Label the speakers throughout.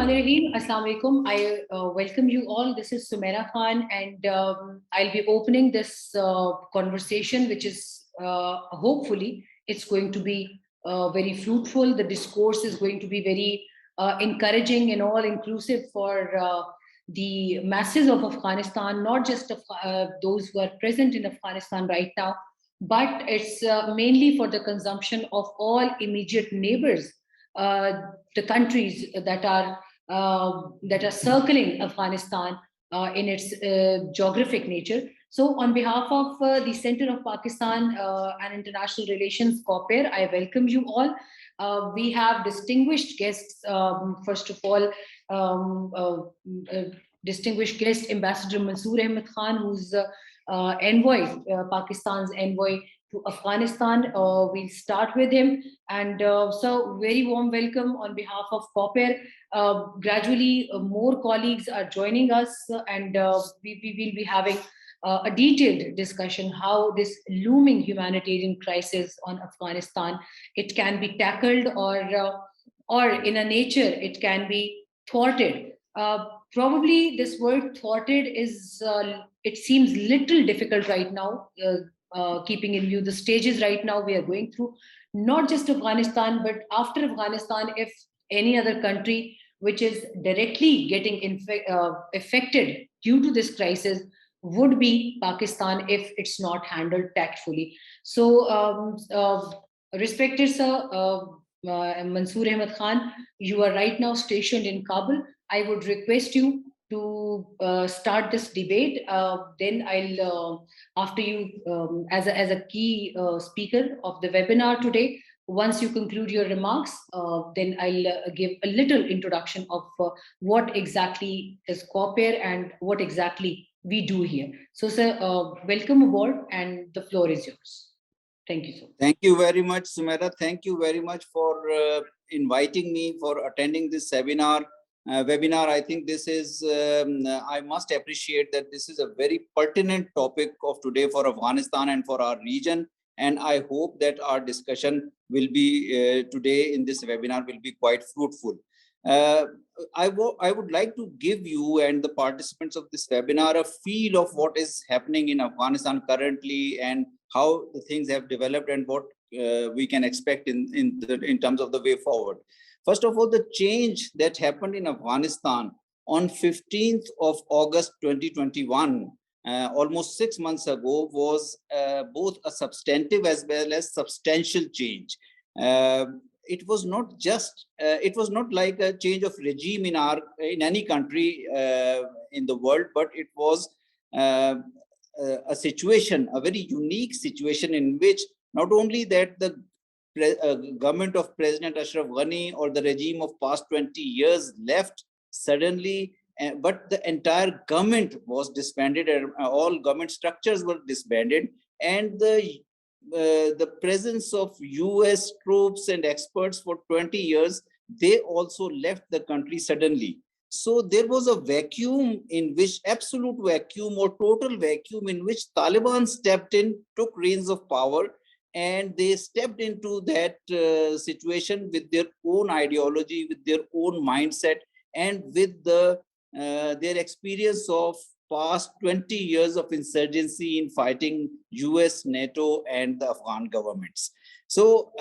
Speaker 1: Bismillahirrahmanirrahim. Assalamu alaikum. I welcome you all. This is Sumaira Khan, and I'll be opening this conversation, which is hopefully it's going to be very fruitful. The discourse is going to be very encouraging and all inclusive for the masses of Afghanistan, not just of those who are present in Afghanistan right now, but it's mainly for the consumption of all immediate neighbors, the countries that are circling Afghanistan in its geographic nature. So, on behalf of the Center of Pakistan and International Relations, COPAIR, I welcome you all. We have distinguished guests. First of all, distinguished guest Ambassador Mansoor Ahmad Khan, who's envoy, Pakistan's envoy to Afghanistan. We'll start with him. And so very warm welcome on behalf of COPAIR. Gradually, more colleagues are joining us, and we will be having a detailed discussion how this looming humanitarian crisis on Afghanistan, it can be tackled, or in a nature, it can be thwarted. Probably this word thwarted is, it seems little difficult right now, keeping in view the stages right now we are going through, not just Afghanistan, but after Afghanistan, if any other country which is directly getting affected due to this crisis would be Pakistan if it's not handled tactfully. So, respected sir, Mansoor Ahmad Khan, you are right now stationed in Kabul. I would request you to start this debate. Then I'll, after you, as a key speaker of the webinar today, once you conclude your remarks, then I'll give a little introduction of what exactly is COPAIR and what exactly we do here. So, sir, welcome aboard, and the floor is yours. Thank you, sir.
Speaker 2: Thank you very much, Sumaira. Thank you very much for inviting me for attending this webinar. I think this is, I must appreciate that this is a very pertinent topic of today for Afghanistan and for our region. And I hope that our discussion will be today in this webinar will be quite fruitful. I would like to give you and the participants of this webinar a feel of what is happening in Afghanistan currently and how the things have developed and what we can expect in terms of the way forward. First of all, the change that happened in Afghanistan on 15th of August 2021, almost 6 months ago, was both a substantive as well as substantial change. It was not just, it was not like a change of regime in any country in the world, but it was a situation, a very unique situation in which not only that the government of President Ashraf Ghani or the regime of past 20 years left suddenly, but the entire government was disbanded and all government structures were disbanded, and the presence of US troops and experts for 20 years, they also left the country suddenly. So there was a vacuum in which, absolute vacuum or total vacuum in which Taliban stepped in, took reins of power, and they stepped into that situation with their own ideology, with their own mindset, and with their experience of past 20 years of insurgency in fighting US, NATO, and the Afghan governments. So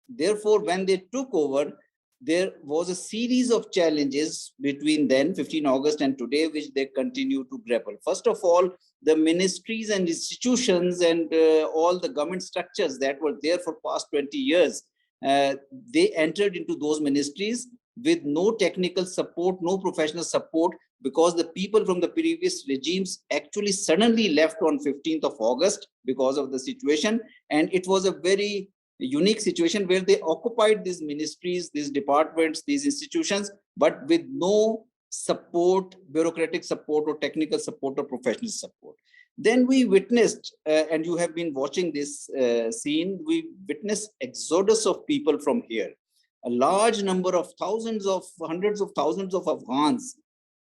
Speaker 2: therefore, when they took over, there was a series of challenges between then, 15 August, and today, which they continue to grapple. First of all, the ministries and institutions and all the government structures that were there for past 20 years, they entered into those ministries with no technical support, no professional support, because the people from the previous regimes actually suddenly left on 15th of August because of the situation. And it was a very unique situation where they occupied these ministries, these departments, these institutions, but with no support, bureaucratic support or technical support or professional support. Then we witnessed, and you have been watching this scene, we witnessed exodus of people from here. A large number of thousands of, hundreds of thousands of Afghans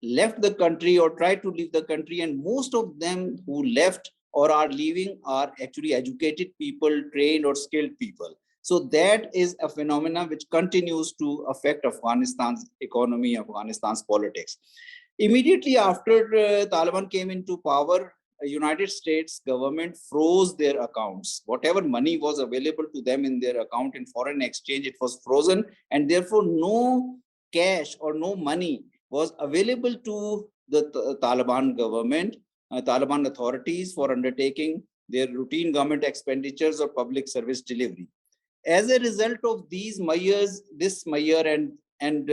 Speaker 2: left the country or tried to leave the country, and most of them who left or are leaving are actually educated people, trained or skilled people. So that is a phenomenon which continues to affect Afghanistan's economy, Afghanistan's politics. Immediately after Taliban came into power, United States government froze their accounts. Whatever money was available to them in their account in foreign exchange, it was frozen, and therefore no cash or no money was available to the Taliban government, Taliban authorities for undertaking their routine government expenditures or public service delivery. As a result of these measures, this measure and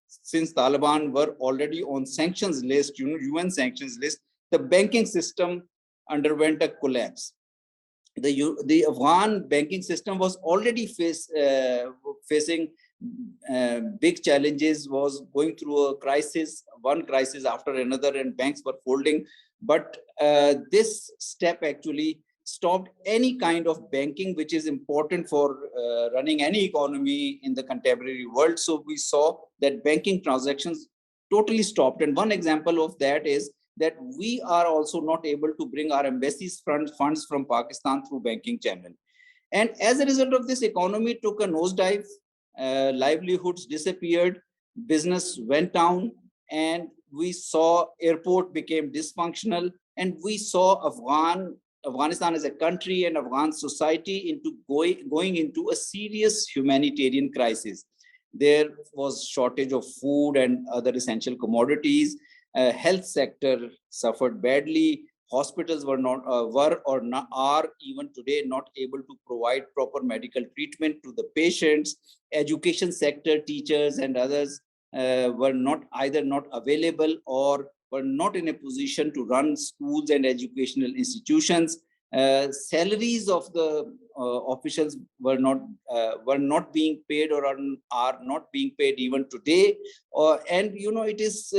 Speaker 2: since Taliban were already on sanctions list, UN sanctions list, the banking system underwent a collapse. The Afghan banking system was already facing big challenges, was going through a crisis, one crisis after another, and banks were folding. But this step actually stopped any kind of banking, which is important for running any economy in the contemporary world. So we saw that banking transactions totally stopped. And one example of that is that we are also not able to bring our embassy's funds from Pakistan through banking channel. And as a result of this, economy took a nosedive, livelihoods disappeared, business went down, and we saw airport became dysfunctional, and we saw Afghanistan as a country and Afghan society into going into a serious humanitarian crisis. There was shortage of food and other essential commodities. Health sector suffered badly. Hospitals were not are even today not able to provide proper medical treatment to the patients. Education sector, teachers and others were either not available or were not in a position to run schools and educational institutions. Salaries of the officials were not being paid or are not being paid even today. And it is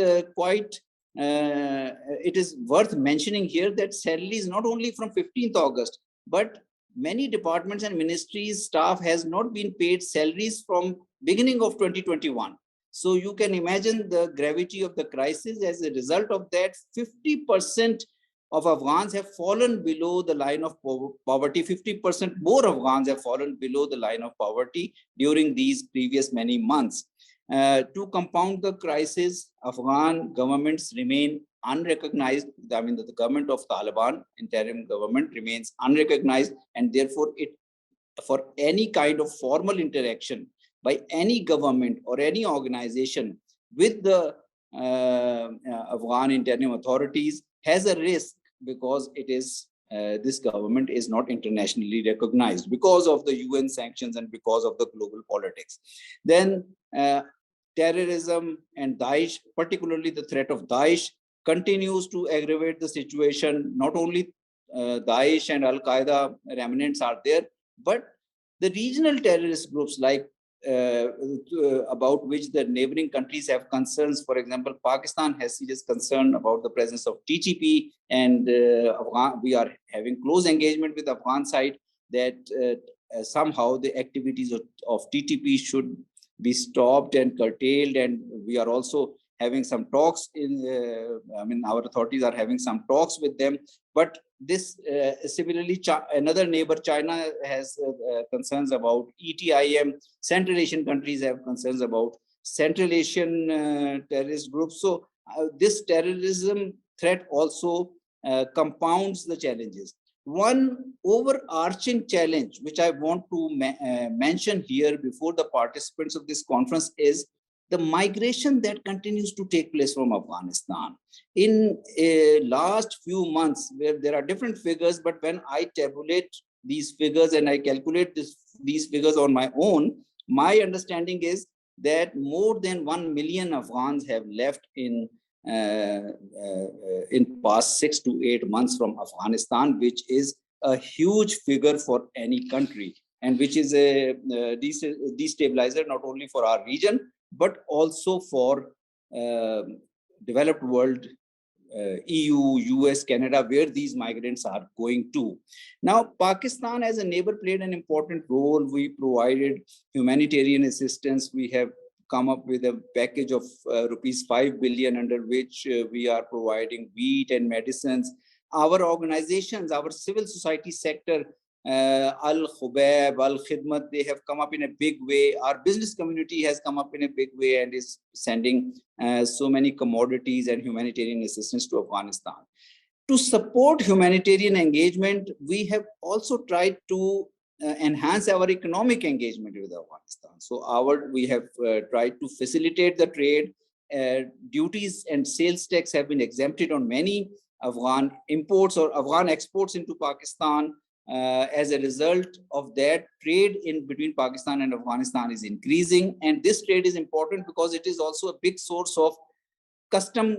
Speaker 2: it is worth mentioning here that salaries not only from 15th August, but many departments and ministries staff has not been paid salaries from beginning of 2021. So you can imagine the gravity of the crisis. As a result of that, 50% of Afghans have fallen below the line of poverty. 50% more Afghans have fallen below the line of poverty during these previous many months. To compound the crisis, Afghan governments remain unrecognized. I mean, the government of Taliban, interim government, remains unrecognized, and therefore for any kind of formal interaction by any government or any organization with the Afghan interim authorities has a risk, because it is this government is not internationally recognized because of the UN sanctions and because of the global politics. Then terrorism and Daesh, particularly the threat of Daesh, continues to aggravate the situation. Not only Daesh and Al-Qaeda remnants are there, but the regional terrorist groups like about which the neighboring countries have concerns. For example, Pakistan has serious concern about the presence of TTP, and we are having close engagement with the Afghan side that somehow the activities of TTP should be stopped and curtailed. And we are also having some talks our authorities are having some talks with them. But this similarly, another neighbor, China, has concerns about ETIM. Central Asian countries have concerns about Central Asian terrorist groups. So this terrorism threat also compounds the challenges. One overarching challenge which I want to mention here before the participants of this conference is the migration that continues to take place from Afghanistan. In last few months, where there are different figures, but when I tabulate these figures and I calculate these figures on my own, my understanding is that more than 1 million Afghans have left in past 6 to 8 months from Afghanistan, which is a huge figure for any country, and which is a destabilizer not only for our region, but also for developed world, EU, US, Canada, where these migrants are going to. Now, Pakistan as a neighbor played an important role. We provided humanitarian assistance. We have come up with a package of rupees 5 billion, under which we are providing wheat and medicines. Our organizations, our civil society sector Al-Khubab, Al-Khidmat, they have come up in a big way. Our business community has come up in a big way and is sending so many commodities and humanitarian assistance to Afghanistan. To support humanitarian engagement, we have also tried to enhance our economic engagement with Afghanistan. So we have tried to facilitate the trade. Duties and sales tax have been exempted on many Afghan imports or Afghan exports into Pakistan. As a result of that, trade in between Pakistan and Afghanistan is increasing, and this trade is important because it is also a big source of custom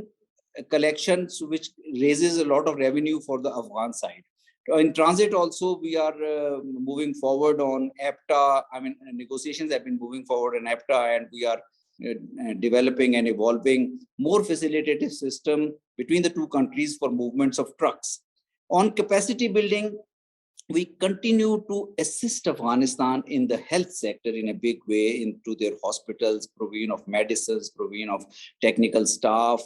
Speaker 2: collections, which raises a lot of revenue for the Afghan side. In transit also, we are moving forward on APTA. I mean, negotiations have been moving forward on APTA, and we are developing and evolving more facilitative system between the two countries for movements of trucks. On capacity building, we continue to assist Afghanistan in the health sector in a big way, into their hospitals, provision of medicines, provision of technical staff,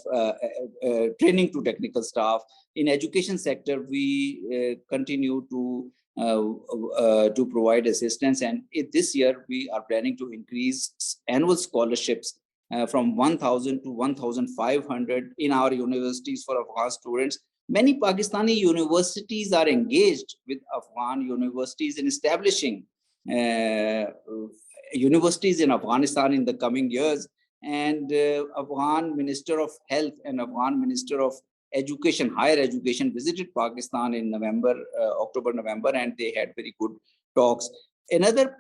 Speaker 2: training to technical staff. In education sector, we continue to provide assistance, and this year we are planning to increase annual scholarships from 1,000 to 1,500 in our universities for Afghan students. Many Pakistani universities are engaged with Afghan universities in establishing universities in Afghanistan in the coming years. And Afghan Minister of Health and Afghan Minister of Education, Higher Education, visited Pakistan in October, November, and they had very good talks. Another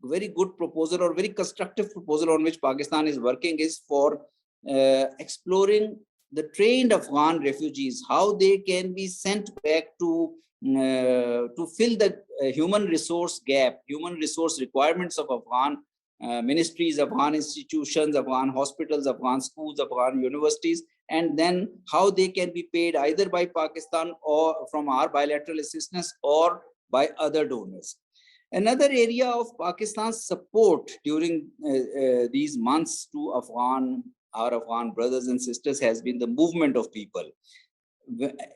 Speaker 2: very good proposal or very constructive proposal on which Pakistan is working is for exploring the trained Afghan refugees, how they can be sent back to fill the human resource gap, human resource requirements of Afghan ministries, Afghan institutions, Afghan hospitals, Afghan schools, Afghan universities, and then how they can be paid either by Pakistan or from our bilateral assistance or by other donors. Another area of Pakistan's support during these months to our Afghan brothers and sisters has been the movement of people.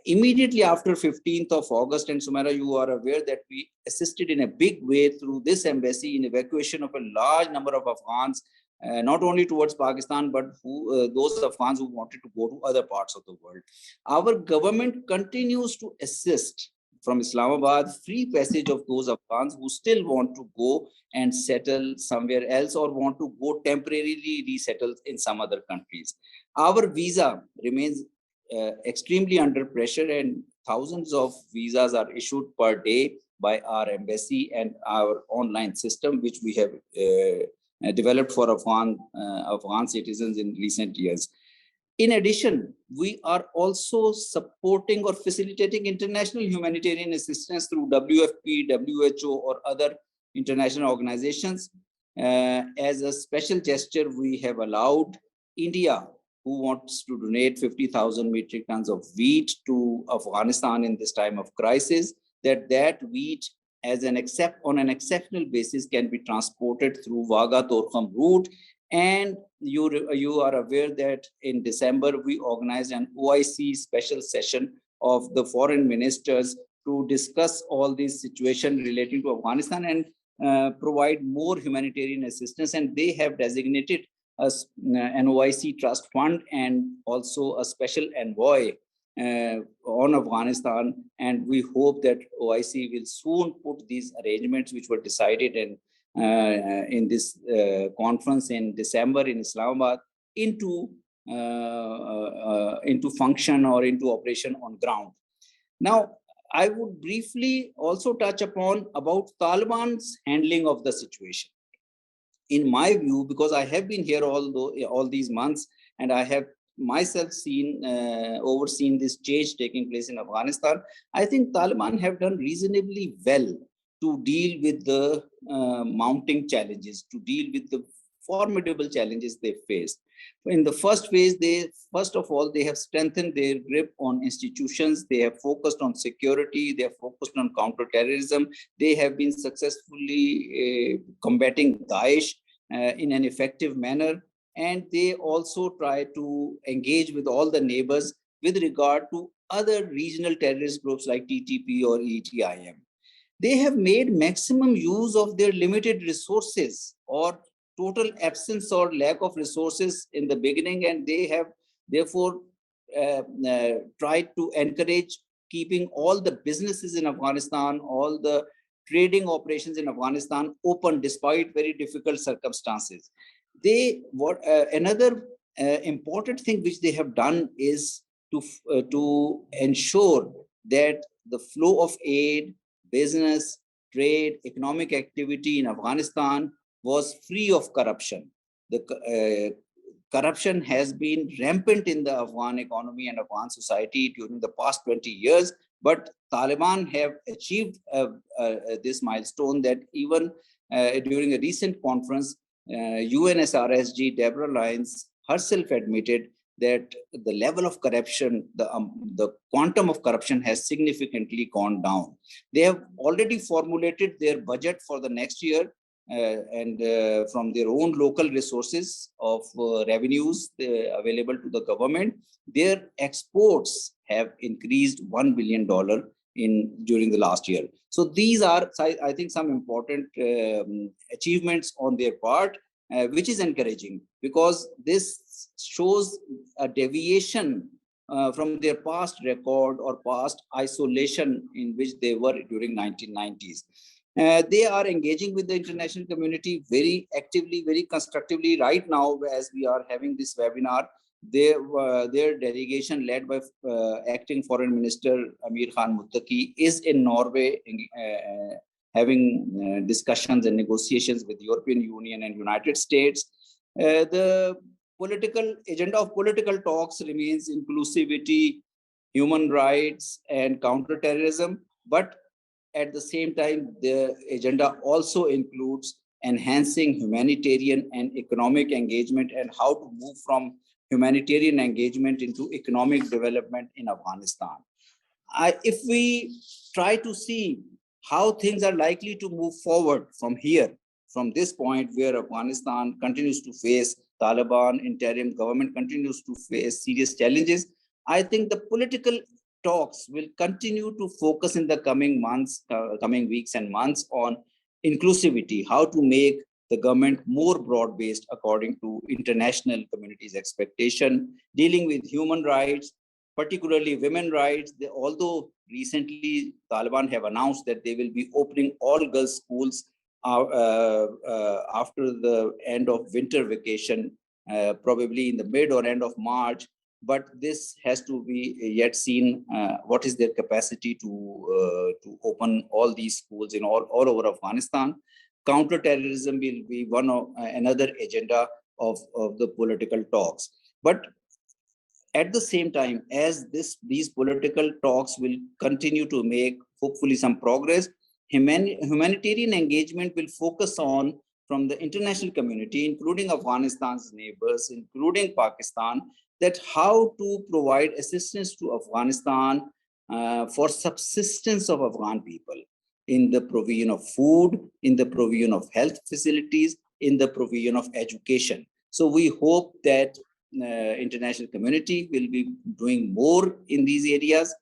Speaker 2: Immediately after 15th of August, and Sumaira, you are aware that we assisted in a big way through this embassy in evacuation of a large number of Afghans, not only towards Pakistan, but those Afghans who wanted to go to other parts of the world. Our government continues to assist from Islamabad free passage of those Afghans who still want to go and settle somewhere else or want to go temporarily resettle in some other countries. Our visa remains extremely under pressure, and thousands of visas are issued per day by our embassy and our online system, which we have developed for Afghan citizens in recent years. In addition, we are also supporting or facilitating international humanitarian assistance through WFP, WHO, or other international organizations. As a special gesture, we have allowed India, who wants to donate 50,000 metric tons of wheat to Afghanistan in this time of crisis, that wheat on an exceptional basis can be transported through Vaga-Torkham route. And you are aware that in December, we organized an OIC special session of the foreign ministers to discuss all these situations relating to Afghanistan and provide more humanitarian assistance. And they have designated us an OIC trust fund and also a special envoy on Afghanistan. And we hope that OIC will soon put these arrangements, which were decided in this conference in December in Islamabad, into function or into operation on ground. Now, I would briefly also touch upon about Taliban's handling of the situation. In my view, because I have been here all these months, and I have myself overseen this change taking place in Afghanistan, I think Taliban have done reasonably well to deal with the mounting challenges, to deal with the formidable challenges they faced. In the first phase, first of all, they have strengthened their grip on institutions. They have focused on security. They have focused on counterterrorism. They have been successfully combating Daesh in an effective manner. And they also try to engage with all the neighbors with regard to other regional terrorist groups like TTP or ETIM. they have made maximum use of their limited resources or total absence or lack of resources in the beginning, and they have therefore tried to encourage keeping all the businesses in Afghanistan, all the trading operations in Afghanistan open despite very difficult circumstances. Another important thing which they have done is to ensure that the flow of aid, business, trade, economic activity in Afghanistan was free of corruption. The corruption has been rampant in the Afghan economy and Afghan society during the past 20 years, but Taliban have achieved this milestone that even during a recent conference, UNSRSG Deborah Lyons herself admitted that the level of corruption, the quantum of corruption has significantly gone down. They have already formulated their budget for the next year and from their own local resources of revenues available to the government. Their exports have increased $1 billion during the last year. So these are, I think, some important achievements on their part, which is encouraging because this shows a deviation from their past record or past isolation in which they were during 1990s. They are engaging with the international community very actively, very constructively. Right now, as we are having this webinar, their delegation led by acting Foreign Minister Amir Khan Muttaqi is in Norway having discussions and negotiations with European Union and United States. The political agenda of political talks remains inclusivity, human rights, and counterterrorism. But at the same time, the agenda also includes enhancing humanitarian and economic engagement and how to move from humanitarian engagement into economic development in Afghanistan. If we try to see how things are likely to move forward from here, from this point where Afghanistan continues to face Taliban, interim government continues to face serious challenges, I think the political talks will continue to focus in the coming months, coming weeks and months on inclusivity, how to make the government more broad-based according to international community's expectation, dealing with human rights, particularly women's rights. Although recently Taliban have announced that they will be opening all girls schools after the end of winter vacation, probably in the mid or end of March. But this has to be yet seen. What is their capacity to open all these schools in all over Afghanistan? Counterterrorism will be one of another agenda of the political talks. But at the same time, as these political talks will continue to make hopefully some progress, humanitarian engagement will focus on from the international community, including Afghanistan's neighbors, including Pakistan, that how to provide assistance to Afghanistan for subsistence of Afghan people in the provision of food, in the provision of health facilities, in the provision of education. So we hope that international community will be doing more in these areas.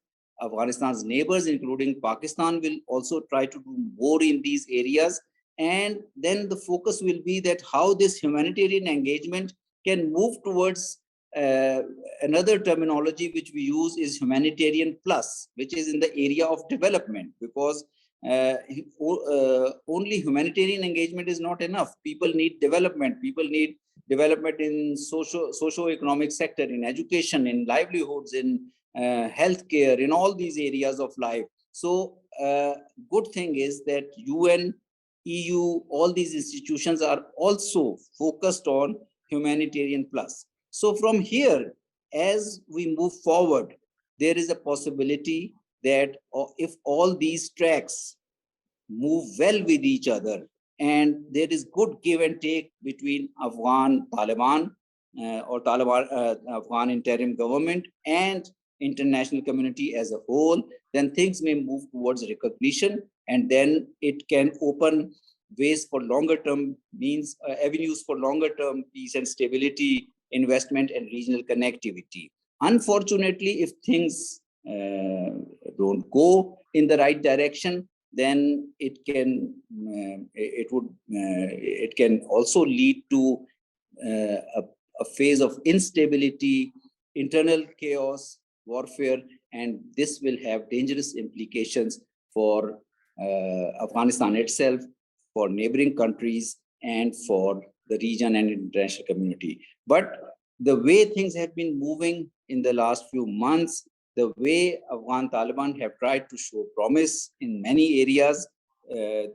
Speaker 2: Afghanistan's neighbors, including Pakistan, will also try to do more in these areas. And then the focus will be that how this humanitarian engagement can move towards another terminology which we use is humanitarian plus, which is in the area of development, because only humanitarian engagement is not enough. People need development. People need development in socio-economic sector, in education, in livelihoods, in healthcare, in all these areas of life. So good thing is that UN, EU, all these institutions are also focused on humanitarian plus. So from here, as we move forward, there is a possibility that if all these tracks move well with each other and there is good give and take between Afghan Taliban or Taliban Afghan interim government and international community as a whole, then things may move towards recognition, and then it can open ways for longer term means, avenues for longer term peace and stability, investment and regional connectivity. Unfortunately, if things don't go in the right direction, then it can also lead to a phase of instability, internal chaos, warfare, and this will have dangerous implications for Afghanistan itself, for neighboring countries, and for the region and international community. But the way things have been moving in the last few months, the way Afghan Taliban have tried to show promise in many areas, and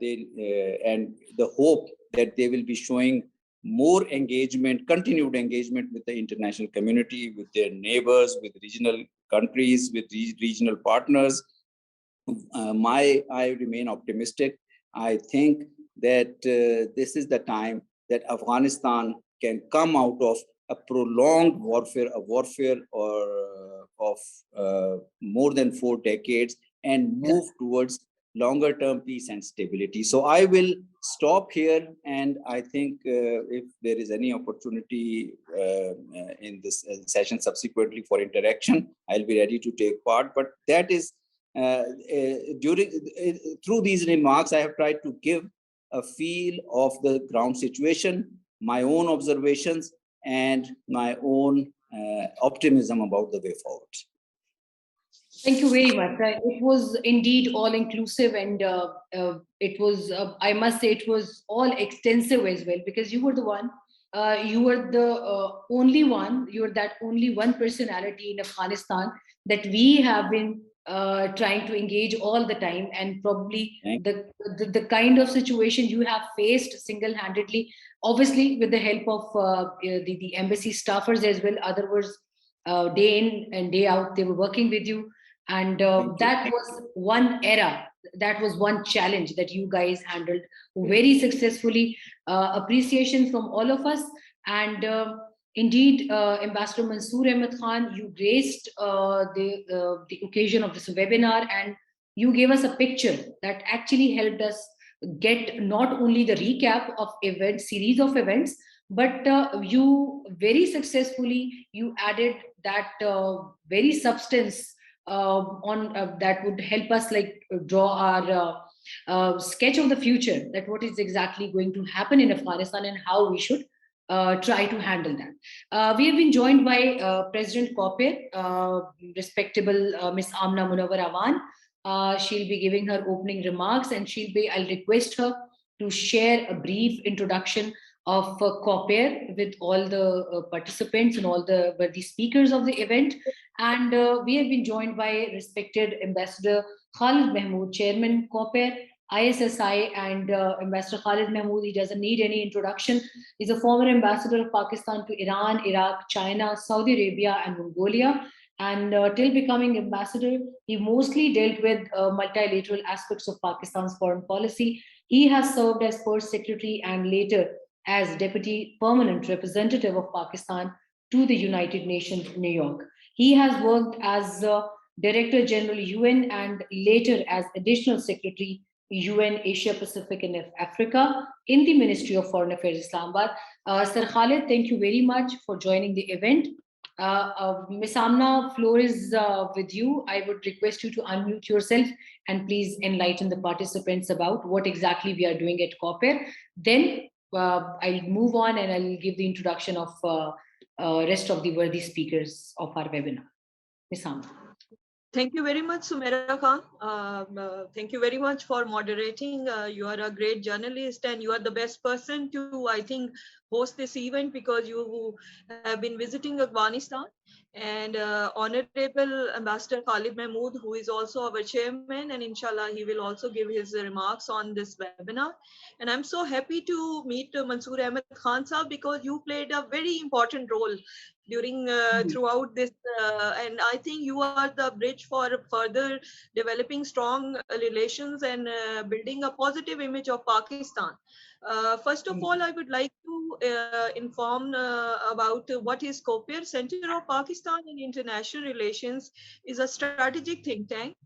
Speaker 2: the hope that they will be showing more engagement, continued engagement with the international community, with their neighbors, with regional countries, with regional partners. I remain optimistic. I think that this is the time that Afghanistan can come out of a prolonged warfare, a warfare of more than 4 decades, and move towards longer term peace and stability. So I will stop here, and I think if there is any opportunity in this session subsequently for interaction, I'll be ready to take part. But that is through these remarks, I have tried to give a feel of the ground situation, my own observations, and my own optimism about the way forward.
Speaker 1: Thank you very much. It was indeed all inclusive, and it was, I must say, it was all extensive as well, because you were the one, you were the only one, you were that only one personality in Afghanistan that we have been trying to engage all the time, and probably the kind of situation you have faced single-handedly, obviously with the help of the embassy staffers as well. Others, day in and day out, they were working with you. And that was one era, that was one challenge that you guys handled very successfully. Appreciation from all of us. And indeed, Ambassador Mansoor Ahmad Khan, you graced the occasion of this webinar, and you gave us a picture that actually helped us get not only the recap of series of events, but you very successfully, you added that very substance that would help us like draw our sketch of the future, that what is exactly going to happen in Afghanistan and how we should try to handle that. We have been joined by President COPAIR, respectable Miss Amna Munawar Awan. She'll be giving her opening remarks, and I'll request her to share a brief introduction of COPAIR with all the participants and all the speakers of the event. And we have been joined by respected Ambassador Khaled Mahmoud, Chairman COPAIR, ISSI, and Ambassador Khaled Mahmoud, he doesn't need any introduction. He's a former ambassador of Pakistan to Iran, Iraq, China, Saudi Arabia, and Mongolia. And till becoming ambassador, he mostly dealt with multilateral aspects of Pakistan's foreign policy. He has served as first secretary and later as deputy permanent representative of Pakistan to the United Nations, New York. He has worked as Director General UN and later as Additional Secretary UN Asia Pacific and Africa in the Ministry of Foreign Affairs, Islamabad. Sir Khaled, thank you very much for joining the event. Ms. Amna, floor is with you. I would request you to unmute yourself and please enlighten the participants about what exactly we are doing at COPAIR. Then I'll move on and I'll give the introduction of rest of the worthy speakers of our webinar. Ms. Amna.
Speaker 3: Thank you very much, Sumaira Khan. Thank you very much for moderating. You are a great journalist and you are the best person to, I think, host this event because you have been visiting Afghanistan. And Honorable Ambassador Khaled Mahmoud, who is also our chairman, and inshallah, he will also give his remarks on this webinar. And I'm so happy to meet Mansoor Ahmad Khan sir because you played a very important role during throughout this, and I think you are the bridge for further developing strong relations and building a positive image of Pakistan. First of all, I would like to inform about what is COPAIR. Center of Pakistan in International Relations is a strategic think tank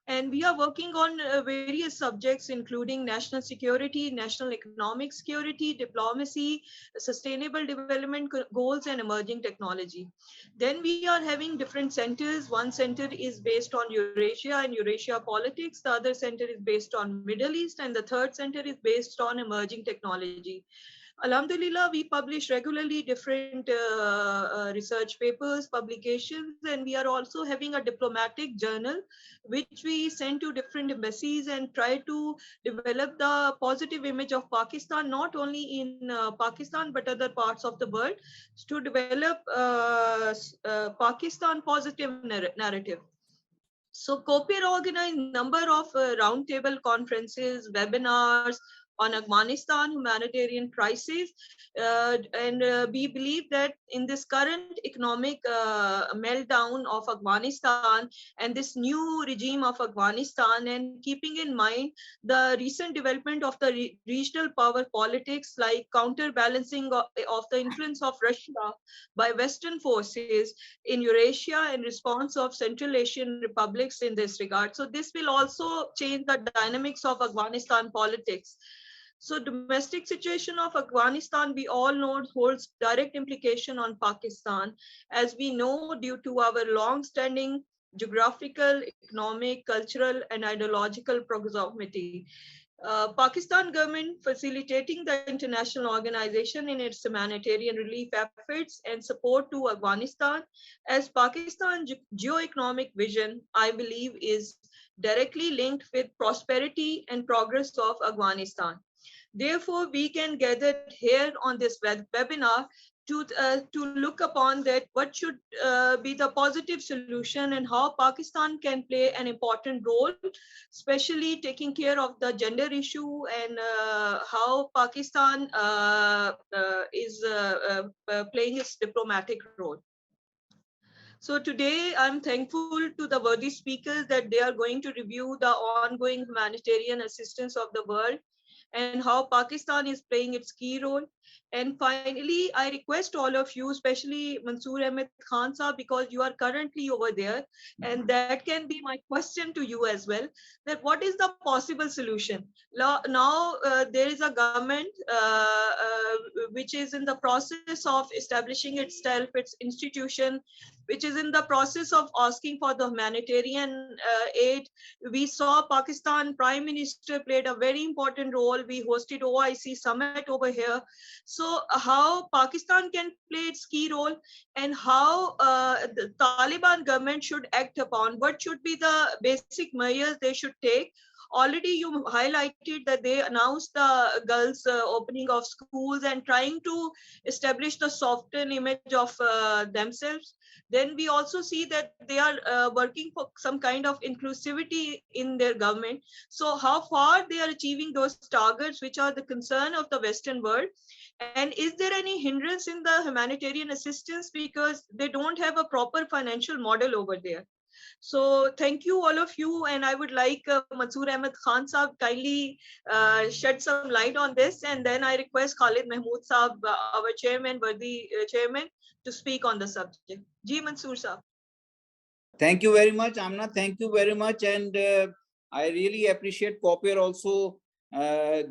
Speaker 3: And we are working on various subjects, including national security, national economic security, diplomacy, sustainable development goals, and emerging technology. Then we are having different centers. One center is based on Eurasia and Eurasia politics. The other center is based on Middle East, and the third center is based on emerging technology. Alhamdulillah, we publish regularly different research papers, publications, and we are also having a diplomatic journal, which we send to different embassies and try to develop the positive image of Pakistan, not only in Pakistan, but other parts of the world, to develop Pakistan positive narrative. So COPAIR organized number of roundtable conferences, webinars on Afghanistan humanitarian crisis, and we believe that in this current economic meltdown of Afghanistan and this new regime of Afghanistan, and keeping in mind the recent development of the regional power politics, like counterbalancing of the influence of Russia by Western forces in Eurasia in response of Central Asian republics in this regard. So this will also change the dynamics of Afghanistan politics. So domestic situation of Afghanistan, we all know, holds direct implication on Pakistan, as we know, due to our long-standing geographical, economic, cultural, and ideological proximity. Pakistan government facilitating the international organization in its humanitarian relief efforts and support to Afghanistan, as Pakistan geo-economic vision, I believe, is directly linked with prosperity and progress of Afghanistan. Therefore, we can gather here on this webinar to look upon that what should be the positive solution and how Pakistan can play an important role, especially taking care of the gender issue, and how Pakistan is playing its diplomatic role. So today I'm thankful to the worthy speakers that they are going to review the ongoing humanitarian assistance of the world and how Pakistan is playing its key role. And finally, I request all of you, especially Mansoor Ahmad Khan sir, because you are currently over there, and that can be my question to you as well, that what is the possible solution? Now there is a government which is in the process of establishing itself, its institution, which is in the process of asking for the humanitarian aid. We saw Pakistan Prime Minister played a very important role. We hosted OIC summit over here. So how Pakistan can play its key role, and how the Taliban government should act upon, what should be the basic measures they should take. Already you highlighted that they announced the girls opening of schools and trying to establish the softened image of themselves. Then we also see that they are working for some kind of inclusivity in their government. So how far they are achieving those targets, which are the concern of the Western world? And is there any hindrance in the humanitarian assistance, because they don't have a proper financial model over there? So thank you all of you, and I would like Mansoor Ahmad Khan Saab kindly shed some light on this, and then I request Khaled Mahmoud Saab, our chairman, worthy chairman, to speak on the subject. Ji Mansoor Saab.
Speaker 2: Thank you very much, Amna. Thank you very much, and I really appreciate COPAIR also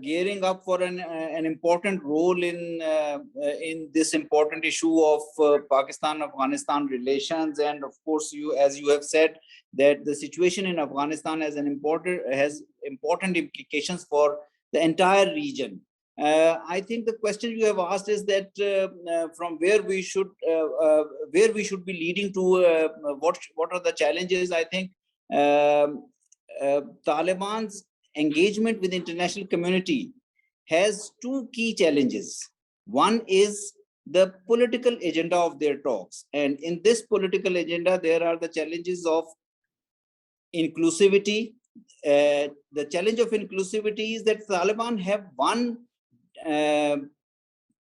Speaker 2: gearing up for an important role in this important issue of Pakistan-Afghanistan relations. And of course, as you have said, that the situation in Afghanistan has important implications for the entire region. I think the question you have asked is that from where we should be leading to, what are the challenges. I think Taliban's engagement with international community has two key challenges. One is the political agenda of their talks, and in this political agenda there are the challenges of inclusivity. The challenge of inclusivity is that Taliban have one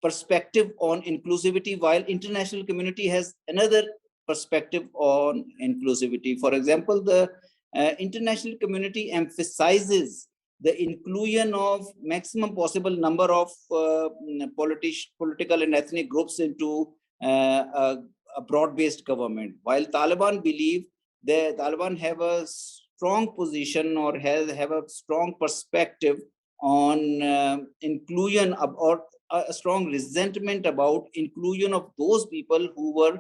Speaker 2: perspective on inclusivity, while international community has another perspective on inclusivity. For example, the international community emphasizes the inclusion of maximum possible number of political and ethnic groups into a broad-based government, while Taliban believe the Taliban have a strong position or have a strong perspective on inclusion or a strong resentment about inclusion of those people who were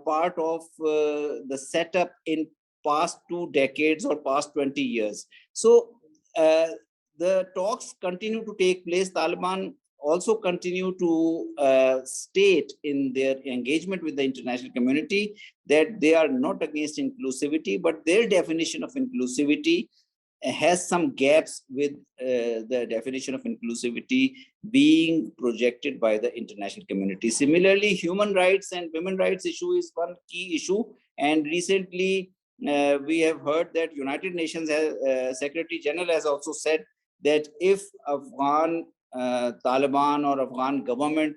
Speaker 2: part of the setup in past 2 decades or past 20 years. So the talks continue to take place. Taliban also continue to state in their engagement with the international community that they are not against inclusivity, but their definition of inclusivity has some gaps with the definition of inclusivity being projected by the international community. Similarly, human rights and women rights issue is one key issue. And recently, we have heard that United Nations Secretary General has also said that if Afghan Taliban or Afghan government,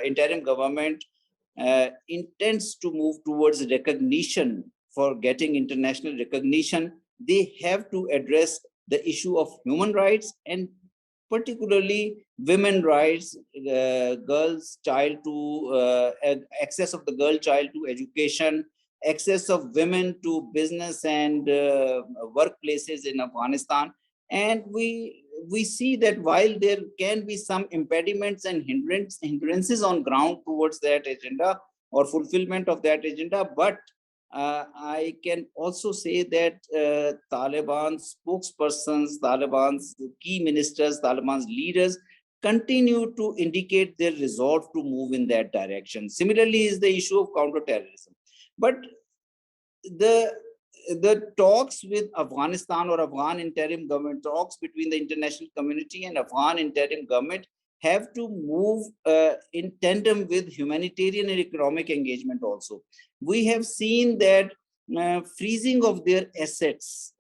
Speaker 2: interim government intends to move towards recognition, for getting international recognition, they have to address the issue of human rights and particularly women rights, girls, child to access of the girl child to education, access of women to business and workplaces in Afghanistan. And we see that while there can be some impediments and hindrances on ground towards that agenda or fulfillment of that agenda, but I can also say that Taliban's spokespersons, Taliban's key ministers, Taliban's leaders continue to indicate their resolve to move in that direction. Similarly is the issue of counterterrorism. But the talks with Afghanistan or Afghan interim government, talks between the international community and Afghan interim government have to move in tandem with humanitarian and economic engagement also. We have seen that freezing of their assets,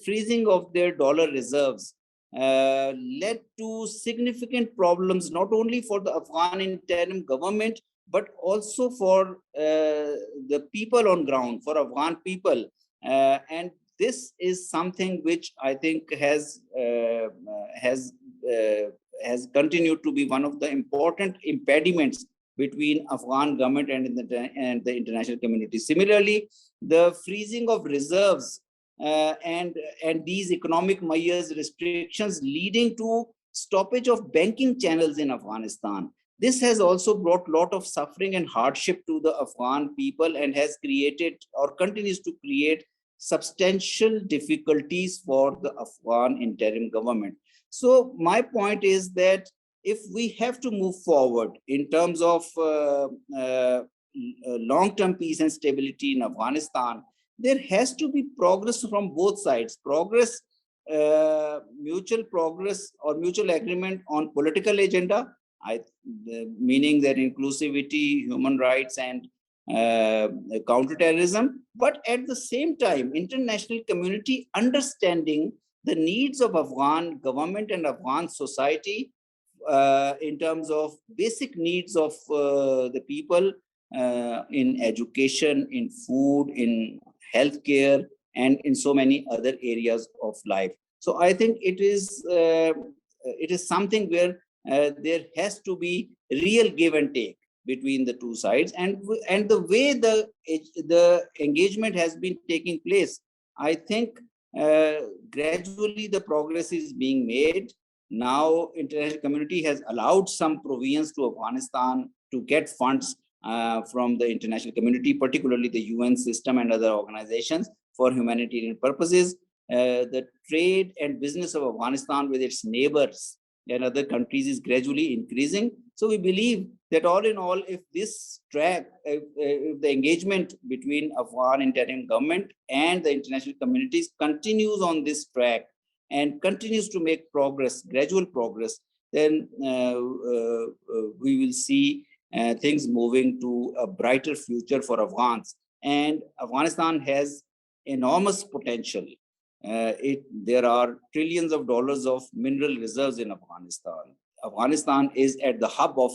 Speaker 2: freezing of their dollar reserves led to significant problems, not only for the Afghan interim government, but also for the people on ground, for Afghan people. And this is something which I think has continued to be one of the important impediments between Afghan government and the international community. Similarly, the freezing of reserves and these economic measures, restrictions leading to stoppage of banking channels in Afghanistan. This has also brought a lot of suffering and hardship to the Afghan people and has created or continues to create substantial difficulties for the Afghan interim government. So my point is that if we have to move forward in terms of long-term peace and stability in Afghanistan, there has to be progress from both sides. Progress, mutual progress or mutual agreement on political agenda, meaning that inclusivity, human rights, and counterterrorism, but at the same time, international community understanding the needs of Afghan government and Afghan society in terms of basic needs of the people in education, in food, in healthcare, and in so many other areas of life. So I think it is something where there has to be real give and take between the two sides, and the way the engagement has been taking place, I think gradually the progress is being made. Now international community has allowed some provisions to Afghanistan to get funds from the international community, particularly the UN system and other organizations for humanitarian purposes. The trade and business of Afghanistan with its neighbors and other countries is gradually increasing. So we believe that all in all, if this track, if the engagement between Afghan interim government and the international communities continues on this track and continues to make progress, gradual progress, then we will see things moving to a brighter future for Afghans. And Afghanistan has enormous potential. There are trillions of dollars of mineral reserves in Afghanistan. Afghanistan is at the hub of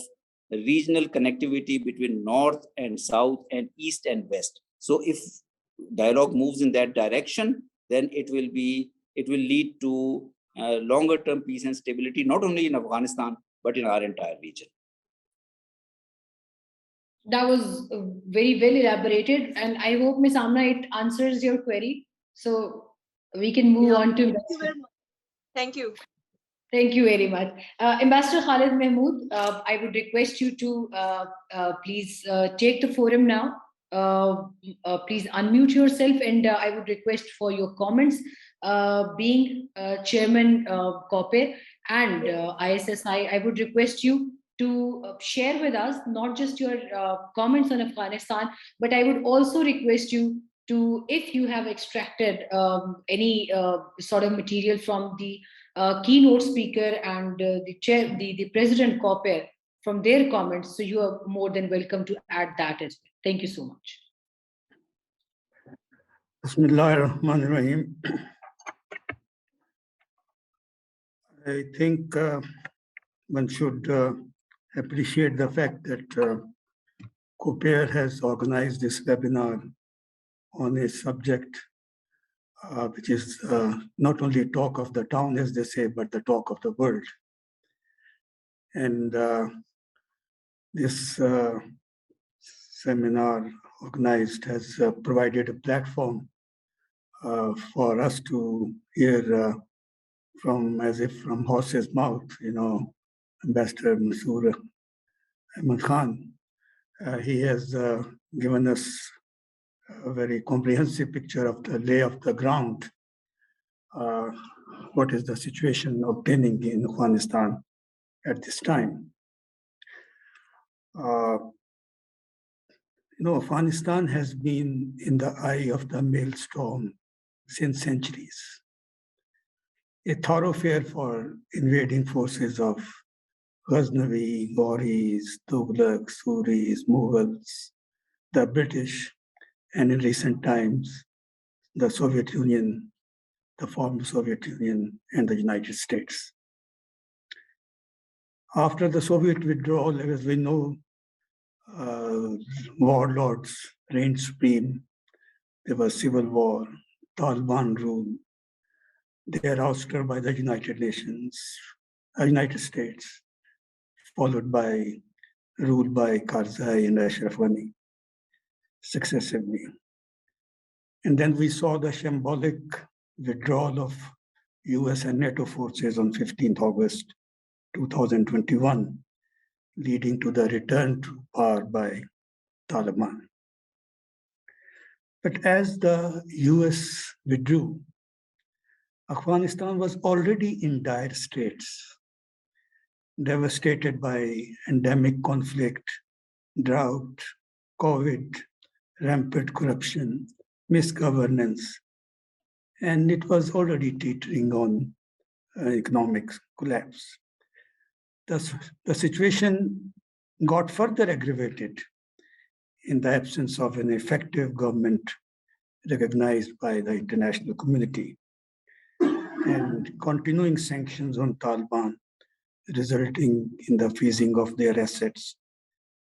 Speaker 2: regional connectivity between North and South and East and West. So if dialogue moves in that direction, then it will lead to longer term peace and stability, not only in Afghanistan, but in our entire region.
Speaker 1: That was very well elaborated, and I hope, Ms. Amna, it answers your query. So we can move on to.
Speaker 3: Thank you very much. Thank you.
Speaker 1: Thank you very much. Ambassador Khaled Mahmoud, I would request you to please take the forum now. Please unmute yourself, and I would request for your comments. Being Chairman COPAIR and ISSI, I would request you to share with us not just your comments on Afghanistan, but I would also request you to, if you have extracted any sort of material from the keynote speaker and the president COPAIR from their comments. So you are more than welcome to add that as well. Thank you so much.
Speaker 4: Bismillahirrahmanirrahim. I think one should appreciate the fact that COPAIR has organized this webinar on a subject which is not only talk of the town, as they say, but the talk of the world. And this seminar organized has provided a platform for us to hear from, as if from horse's mouth, Ambassador Mansoor Ahmad Khan. He has given us a very comprehensive picture of the lay of the ground. What is the situation obtaining in Afghanistan at this time? Afghanistan has been in the eye of the maelstrom since centuries. A thoroughfare for invading forces of Ghaznavi, Gauris, Tughlaq, Suris, Mughals, the British, and in recent times, the Soviet Union, the former Soviet Union, and the United States. After the Soviet withdrawal, as we know, warlords reigned supreme. There was civil war, Taliban rule. They are ouster by the United Nations, United States, followed by rule by Karzai and Ashraf Ghani successively. And then we saw the shambolic withdrawal of US and NATO forces on 15th August 2021, leading to the return to power by Taliban. But as the US withdrew, Afghanistan was already in dire straits, devastated by endemic conflict, drought, COVID, rampant corruption, misgovernance, and it was already teetering on economic collapse. The situation got further aggravated in the absence of an effective government recognized by the international community and continuing sanctions on Taliban, resulting in the freezing of their assets,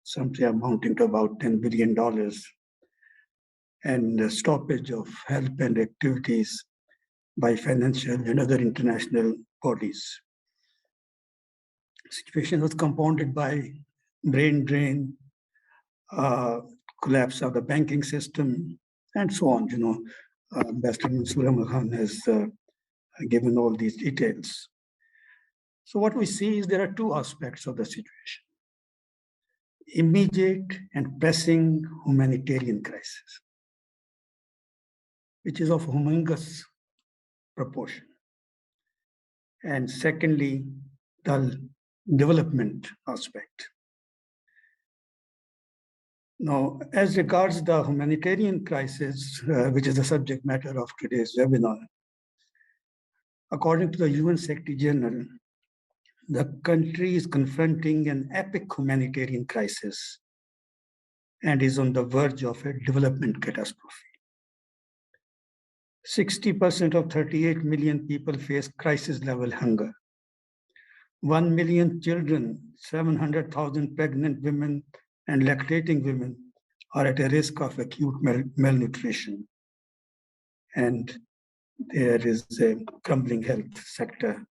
Speaker 4: something amounting to about $10 billion, and the stoppage of help and activities by financial and other international bodies. The situation was compounded by brain drain, collapse of the banking system, and so on. Ambassador Mansoor Ahmad Khan has given all these details. So what we see is there are two aspects of the situation: immediate and pressing humanitarian crisis, which is of humongous proportion. And secondly, the development aspect. Now, as regards the humanitarian crisis, which is the subject matter of today's webinar, according to the UN Secretary General, the country is confronting an epic humanitarian crisis and is on the verge of a development catastrophe. 60% of 38 million people face crisis-level hunger. 1 million children, 700,000 pregnant women and lactating women are at a risk of acute malnutrition. And there is a crumbling health sector,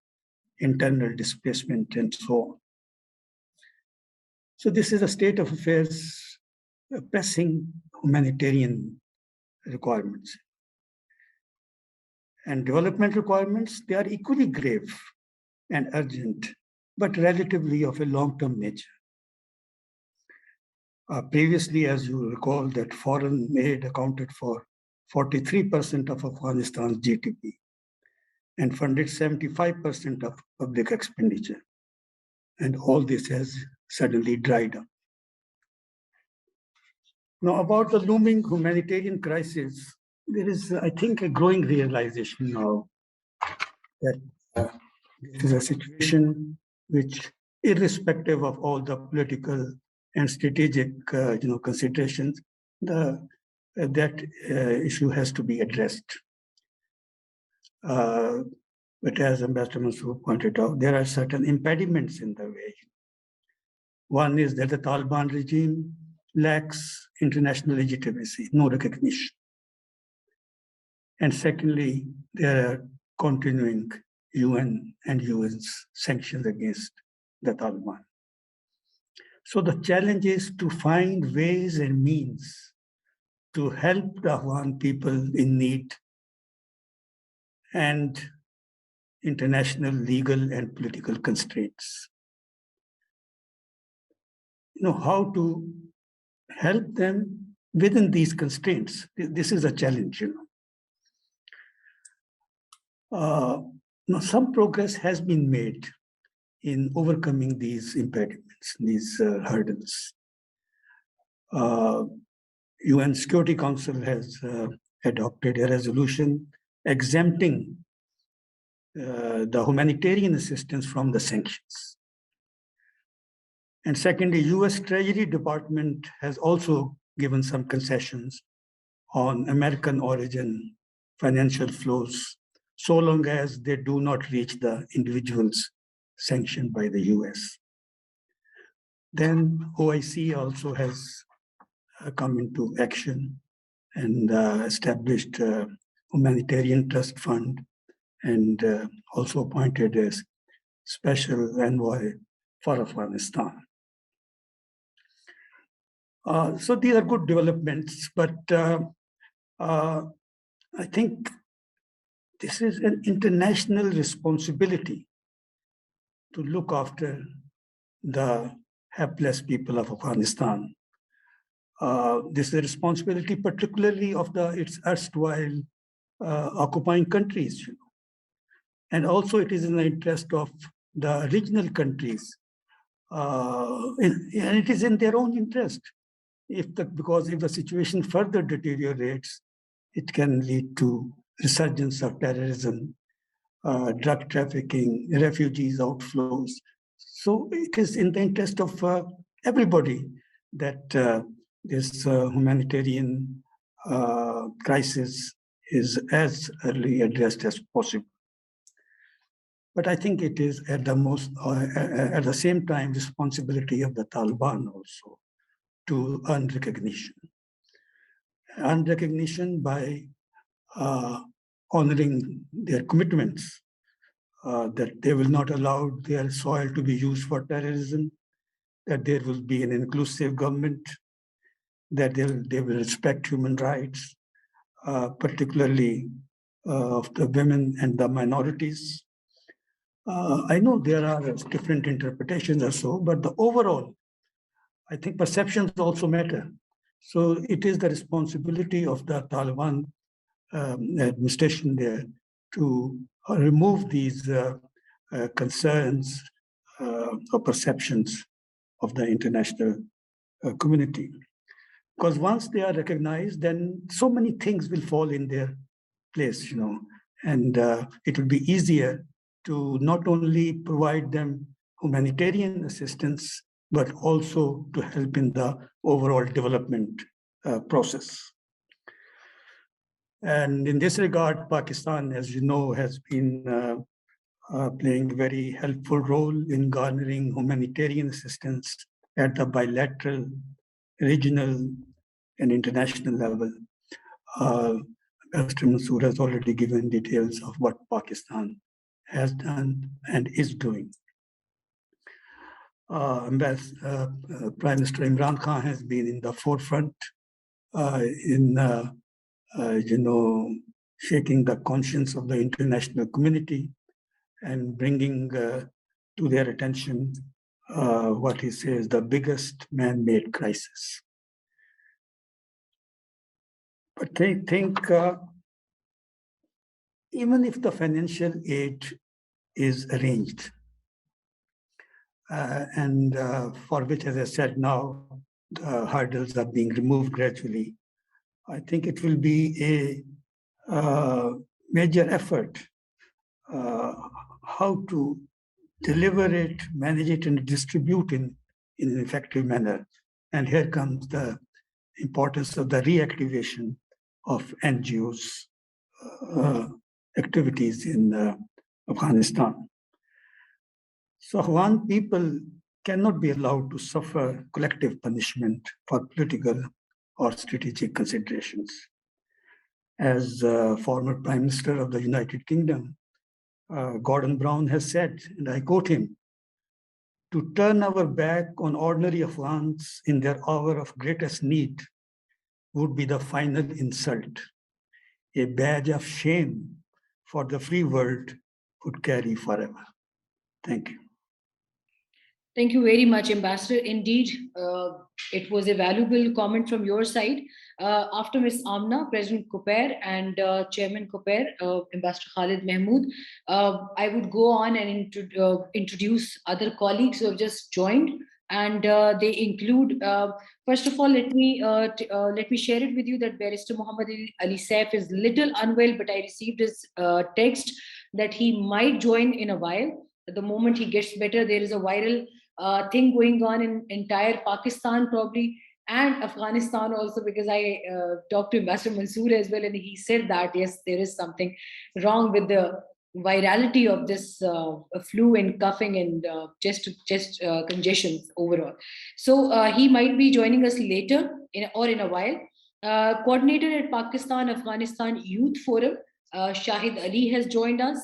Speaker 4: internal displacement, and so on. So this is a state of affairs, pressing humanitarian requirements. And development requirements, they are equally grave and urgent, but relatively of a long-term nature. Previously, as you recall, that foreign aid accounted for 43% of Afghanistan's GDP and funded 75% of public expenditure. And all this has suddenly dried up. Now, about the looming humanitarian crisis, there is, I think, a growing realization now that this is a situation which, irrespective of all the political and strategic considerations, that issue has to be addressed. But as Ambassador Mansoor pointed out, there are certain impediments in the way. One is that the Taliban regime lacks international legitimacy, no recognition. And secondly, there are continuing UN and UN's sanctions against the Taliban. So the challenge is to find ways and means to help the Afghan people in need and international legal and political constraints. How to help them within these constraints. This is a challenge, Now, some progress has been made in overcoming these impediments, these hurdles. UN Security Council has adopted a resolution exempting the humanitarian assistance from the sanctions. And secondly, US Treasury Department has also given some concessions on American origin financial flows, so long as they do not reach the individuals sanctioned by the US. Then OIC also has come into action and established a humanitarian trust fund and also appointed as special envoy for Afghanistan. So these are good developments, but I think this is an international responsibility to look after the helpless people of Afghanistan. This is a responsibility particularly of its erstwhile occupying countries. And also it is in the interest of the regional countries. And it is in their own interest. Because if the situation further deteriorates, it can lead to resurgence of terrorism, drug trafficking, refugees outflows. So it is in the interest of everybody that this humanitarian crisis is as early addressed as possible. But I think it is at the same time responsibility of the Taliban also to earn recognition. Earn recognition by honoring their commitments that they will not allow their soil to be used for terrorism, that there will be an inclusive government, that they will respect human rights, particularly of the women and the minorities. I know there are different interpretations or so, but the overall, I think perceptions also matter. So it is the responsibility of the Taliban administration there to remove these concerns or perceptions of the international community. Because once they are recognized, then so many things will fall in their place, and it will be easier to not only provide them humanitarian assistance, but also to help in the overall development process. And in this regard, Pakistan, as you know, has been playing a very helpful role in garnering humanitarian assistance at the bilateral, regional, and international level. Ambassador Mansoor has already given details of what Pakistan has done and is doing. Prime Minister Imran Khan has been in the forefront in shaking the conscience of the international community and bringing to their attention what he says, the biggest man-made crisis. But I think even if the financial aid is arranged, and for which, as I said now, the hurdles are being removed gradually, I think it will be a major effort how to deliver it, manage it, and distribute in an effective manner. And here comes the importance of the reactivation of NGOs activities in Afghanistan. So Afghan people cannot be allowed to suffer collective punishment for political or strategic considerations. As former Prime Minister of the United Kingdom, Gordon Brown has said, and I quote him, "To turn our back on ordinary Afghans in their hour of greatest need would be the final insult, a badge of shame for the free world would carry forever." Thank you.
Speaker 1: Thank you very much, Ambassador. Indeed, it was a valuable comment from your side. After Ms. Amna, President COPAIR and Chairman COPAIR, Ambassador Khaled Mahmoud, I would go on and introduce other colleagues who have just joined. And they include, first of all, let me share it with you that Barrister Muhammad Ali Saif is little unwell, but I received his text that he might join in a while. At the moment he gets better, there is a viral thing going on in entire Pakistan probably, and Afghanistan also, because I talked to Ambassador Mansoor as well, and he said that yes, there is something wrong with the virality of this flu and coughing and chest congestions overall. So he might be joining us later in a while. Coordinator at Pakistan Afghanistan Youth Forum, Shahid Ali has joined us.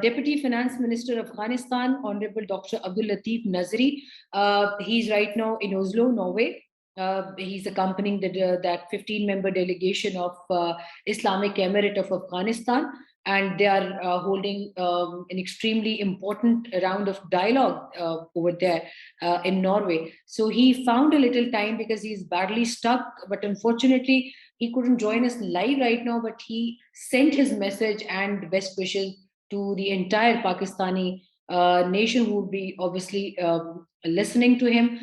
Speaker 1: Deputy Finance Minister of Afghanistan, Honorable Dr. Abdul Latif Nazri. He's right now in Oslo, Norway. He's accompanying that 15-member delegation of Islamic Emirate of Afghanistan, and they are holding an extremely important round of dialogue over there in Norway. So he found a little time because he's badly stuck, but unfortunately he couldn't join us live right now, but he sent his message and best wishes to the entire Pakistani nation who would be obviously listening to him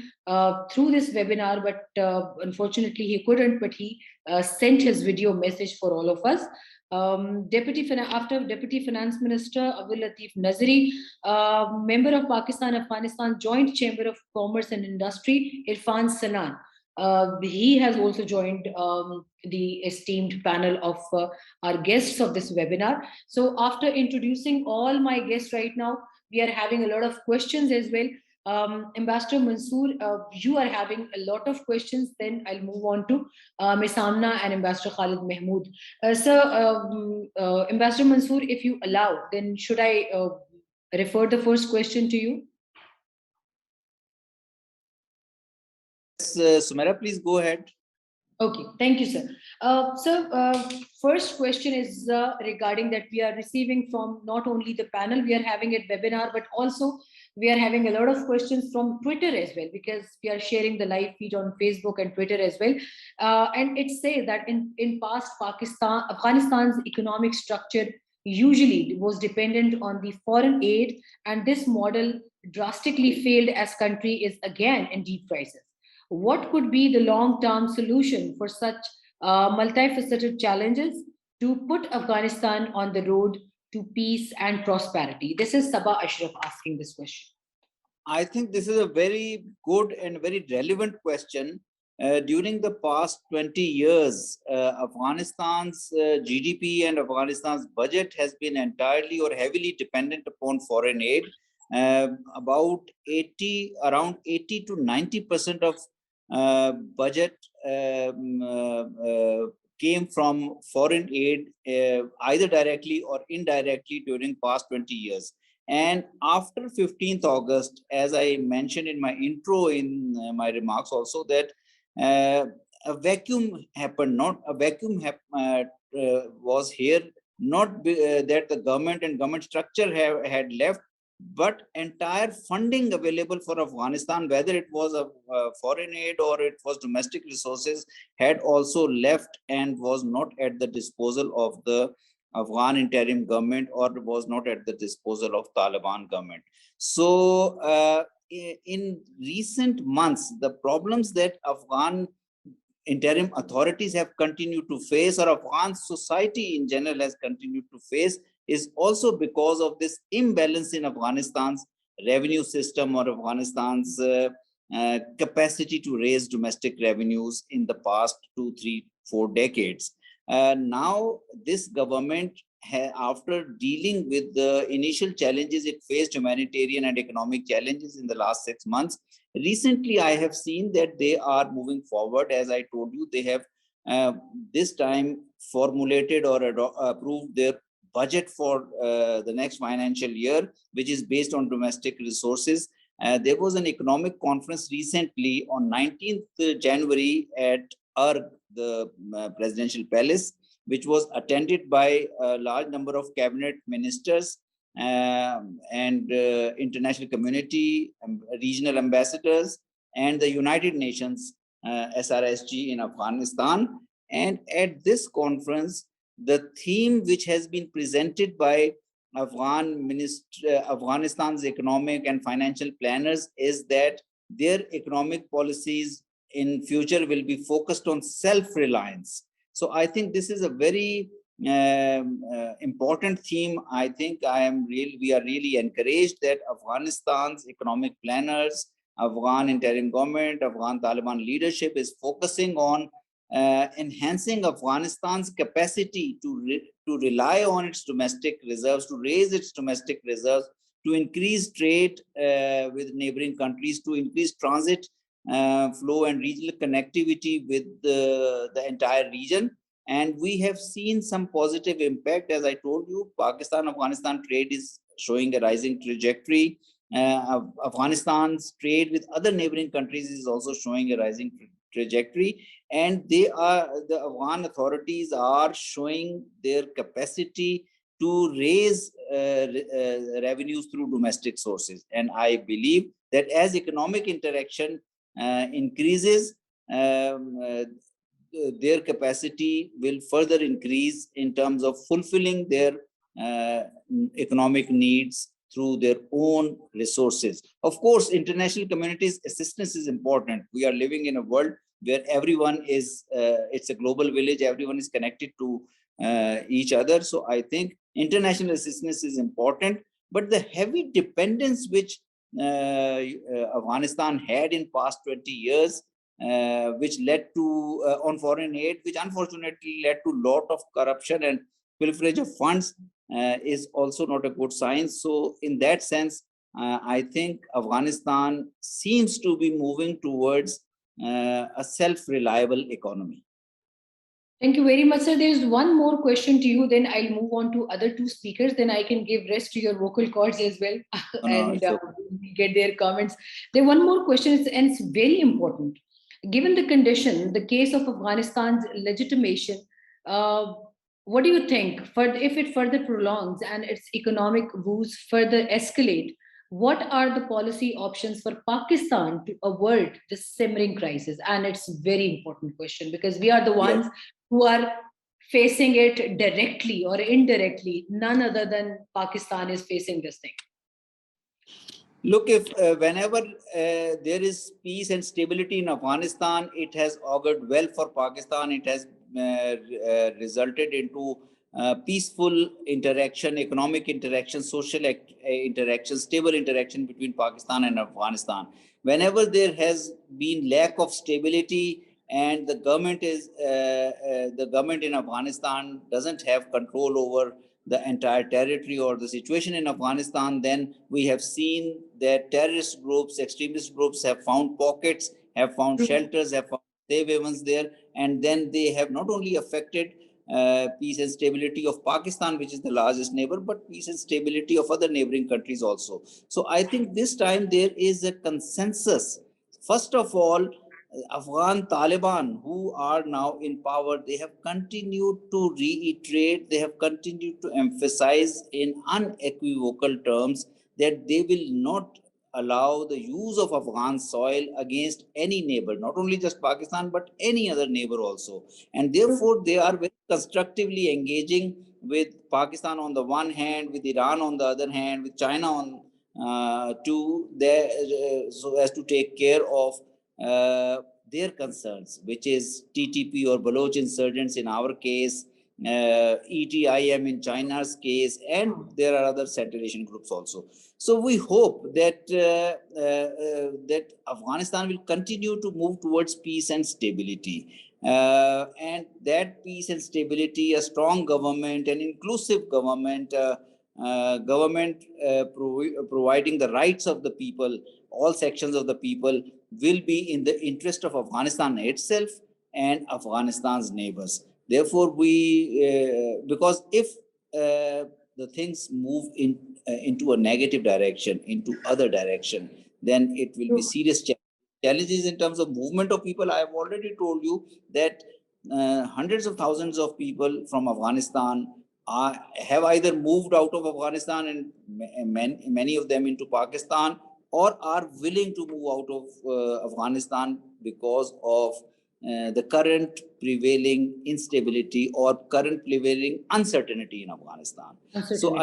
Speaker 1: through this webinar, but unfortunately he couldn't, but he sent his video message for all of us. After Deputy Finance Minister Abdul Latif Nazri, member of Pakistan-Afghanistan Joint Chamber of Commerce and Industry, Irfan Sanan. He has also joined the esteemed panel of our guests of this webinar. So after introducing all my guests right now, we are having a lot of questions as well. Ambassador Mansoor, you are having a lot of questions. Then I'll move on to Ms. Amna and Ambassador Khalid Mahmoud. Ambassador Mansoor, if you allow, then should I refer the first question to you?
Speaker 2: Sumaira, please go ahead.
Speaker 1: Okay, thank you, sir. First question is regarding that we are receiving from not only the panel, we are having a webinar, but also we are having a lot of questions from Twitter as well, because we are sharing the live feed on Facebook and Twitter as well. And it says that in past Afghanistan's economic structure usually was dependent on the foreign aid, and this model drastically failed as country is again in deep crisis. What could be the long-term solution for such multifaceted challenges to put Afghanistan on the road to peace and prosperity? This is Sabah Ashraf asking this question.
Speaker 2: I think this is a very good and very relevant question. During the past 20 years, Afghanistan's GDP and Afghanistan's budget has been entirely or heavily dependent upon foreign aid. Around 80 to 90% of budget came from foreign aid, either directly or indirectly during past 20 years. And after 15th August, as I mentioned in my intro in my remarks also, that a vacuum happened, not a vacuum was here, not that the government and government structure had left, but entire funding available for Afghanistan, whether it was a foreign aid or it was domestic resources, had also left and was not at the disposal of the Afghan interim government, or was not at the disposal of Taliban government. So in recent months, the problems that Afghan interim authorities have continued to face, or Afghan society in general has continued to face, is also because of this imbalance in Afghanistan's revenue system, or Afghanistan's capacity to raise domestic revenues in the past 2, 3, 4 decades. Now this government, after dealing with the initial challenges it faced, humanitarian and economic challenges in the last 6 months, recently I have seen that they are moving forward. As I told you, they have this time formulated or approved their budget for the next financial year, which is based on domestic resources. There was an economic conference recently on 19th January at the presidential palace, which was attended by a large number of cabinet ministers and international community, regional ambassadors, and the United Nations SRSG in Afghanistan. And at this conference, the theme which has been presented by Afghanistan's economic and financial planners is that their economic policies in future will be focused on self-reliance. So I think this is a very important theme. I think we are really encouraged that Afghanistan's economic planners, Afghan interim government, Afghan Taliban leadership is focusing on enhancing Afghanistan's capacity to rely on its domestic reserves, to raise its domestic reserves, to increase trade with neighboring countries, to increase transit flow and regional connectivity with the entire region. And we have seen some positive impact. As I told you, Pakistan-Afghanistan trade is showing a rising trajectory. Afghanistan's trade with other neighboring countries is also showing a rising trajectory. And the Afghan authorities are showing their capacity to raise revenues through domestic sources. And I believe that as economic interaction increases, their capacity will further increase in terms of fulfilling their economic needs through their own resources. Of course, international community's assistance is important. We are living in a world where everyone is, it's a global village, everyone is connected to each other. So I think international assistance is important, but the heavy dependence which Afghanistan had in past 20 years, which led to on foreign aid, which unfortunately led to a lot of corruption and pilferage of funds, is also not a good sign. So in that sense, I think Afghanistan seems to be moving towards a self-reliable economy.
Speaker 1: Thank you very much, sir. There is one more question to you, then I'll move on to other two speakers. Then I can give rest to your vocal cords as well and get their comments. Then one more question, and it's very important. Given the condition, the case of Afghanistan's legitimation, what do you think? If it further prolongs and its economic woes further escalate, what are the policy options for Pakistan to avert this simmering crisis? And it's a very important question because we are the ones who are facing it directly or indirectly. None other than Pakistan is facing this thing.
Speaker 2: Look, if whenever there is peace and stability in Afghanistan, it has augured well for Pakistan. It has resulted into peaceful interaction, economic interaction, social interaction, stable interaction between Pakistan and Afghanistan. Whenever there has been lack of stability and the government in Afghanistan doesn't have control over the entire territory or the situation in Afghanistan, then we have seen that terrorist groups, extremist groups have found pockets, have found shelters, have found safe havens there, and then they have not only affected peace and stability of Pakistan, which is the largest neighbor, but peace and stability of other neighboring countries also. So I think this time there is a consensus. First of all, Afghan Taliban, who are now in power, they have continued to reiterate, they have continued to emphasize in unequivocal terms that they will not allow the use of Afghan soil against any neighbor, not only just Pakistan, but any other neighbor also. And therefore, they are very constructively engaging with Pakistan on the one hand, with Iran on the other hand, with China on so as to take care of their concerns, which is TTP or Baloch insurgents in our case, ETIM in China's case, and there are other saturation groups also. So we hope that that Afghanistan will continue to move towards peace and stability. And that peace and stability, a strong government, an inclusive government, providing the rights of the people, all sections of the people, will be in the interest of Afghanistan itself and Afghanistan's neighbors. Therefore, because if the things move into a negative direction, into other direction, then it will be serious challenges in terms of movement of people. I have already told you that hundreds of thousands of people from Afghanistan have either moved out of Afghanistan and many of them into Pakistan, or are willing to move out of Afghanistan because of the current prevailing instability or current prevailing uncertainty in Afghanistan. So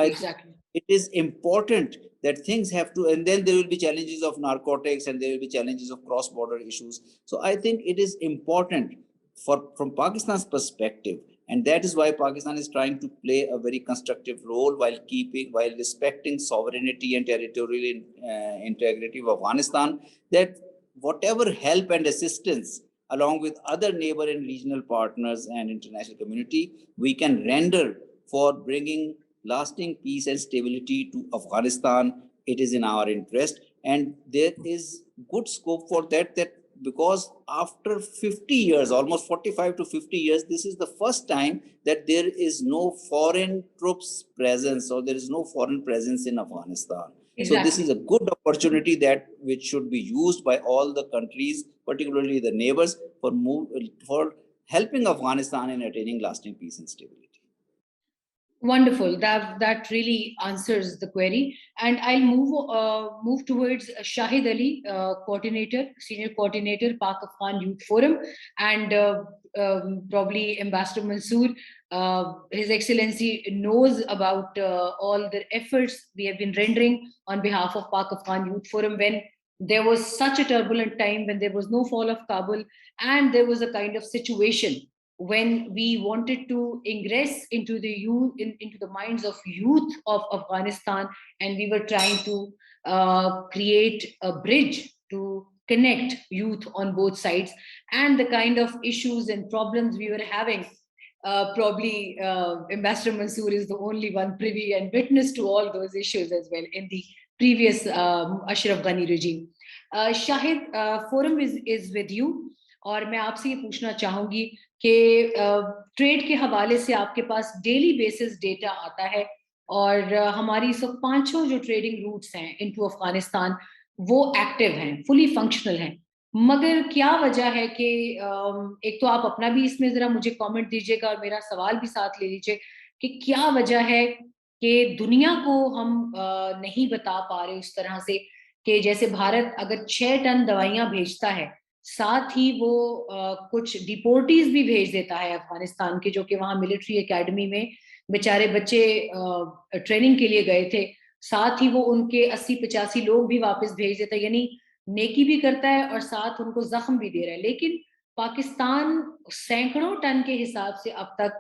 Speaker 2: it is important that things have to, and then there will be challenges of narcotics and there will be challenges of cross-border issues. So I think it is important from Pakistan's perspective, and that is why Pakistan is trying to play a very constructive role while respecting sovereignty and territorial integrity of Afghanistan, that whatever help and assistance along with other neighbor and regional partners and international community we can render for bringing lasting peace and stability to Afghanistan, it is in our interest. And there is good scope for that, because after 50 years, almost 45 to 50 years, this is the first time that there is no foreign troops presence, or there is no foreign presence in Afghanistan. Exactly. So this is a good opportunity which should be used by all the countries, particularly the neighbors, for helping Afghanistan in attaining lasting peace and stability.
Speaker 1: Wonderful. That really answers the query. And I'll move towards Shahid Ali, senior coordinator, Pak-Afghan Youth Forum, and probably Ambassador Mansoor. His Excellency knows about all the efforts we have been rendering on behalf of Pak-Afghan Youth Forum when there was such a turbulent time, when there was no fall of Kabul, and there was a kind of situation when we wanted to ingress into the minds of youth of Afghanistan, and we were trying to create a bridge to connect youth on both sides, and the kind of issues and problems we were having. Probably Ambassador Mansoor is the only one privy and witness to all those issues as well in the previous Ashraf Ghani regime. Shahid, forum is with you, और मैं आपसे ये पूछना चाहूंगी कि trade के हवाले से आपके पास डेली बेसिस डेटा आता है, और हमारी सब 5 जो ट्रेडिंग रूट्स हैं इनटू अफगानिस्तान वो एक्टिव हैं, फुली फंक्शनल हैं, मगर क्या वजह है कि एक तो आप अपना भी इसमें जरा मुझे कमेंट दीजिएगा और मेरा सवाल भी साथ ले लीजिए कि क्या वजह है कि दुनिया को हम नहीं बता पा रहे उस तरह से कि जैसे भारत अगर 6 टन दवाइयां भेजता है, साथ ही वो कुछ डिपोर्टीज भी भेज देता है अफगानिस्तान के, जो कि वहाँ मिलिट्री एकेडमी में बेचारे बच्चे ट्रेनिंग के लिए गए थे, साथ ही वो उनके 80-85 लोग भी वापस भेज देता है, यानी नेकी भी करता है और साथ उनको जख्म भी दे रहा है। लेकिन पाकिस्तान सैकड़ों टन के हिसाब से अब तक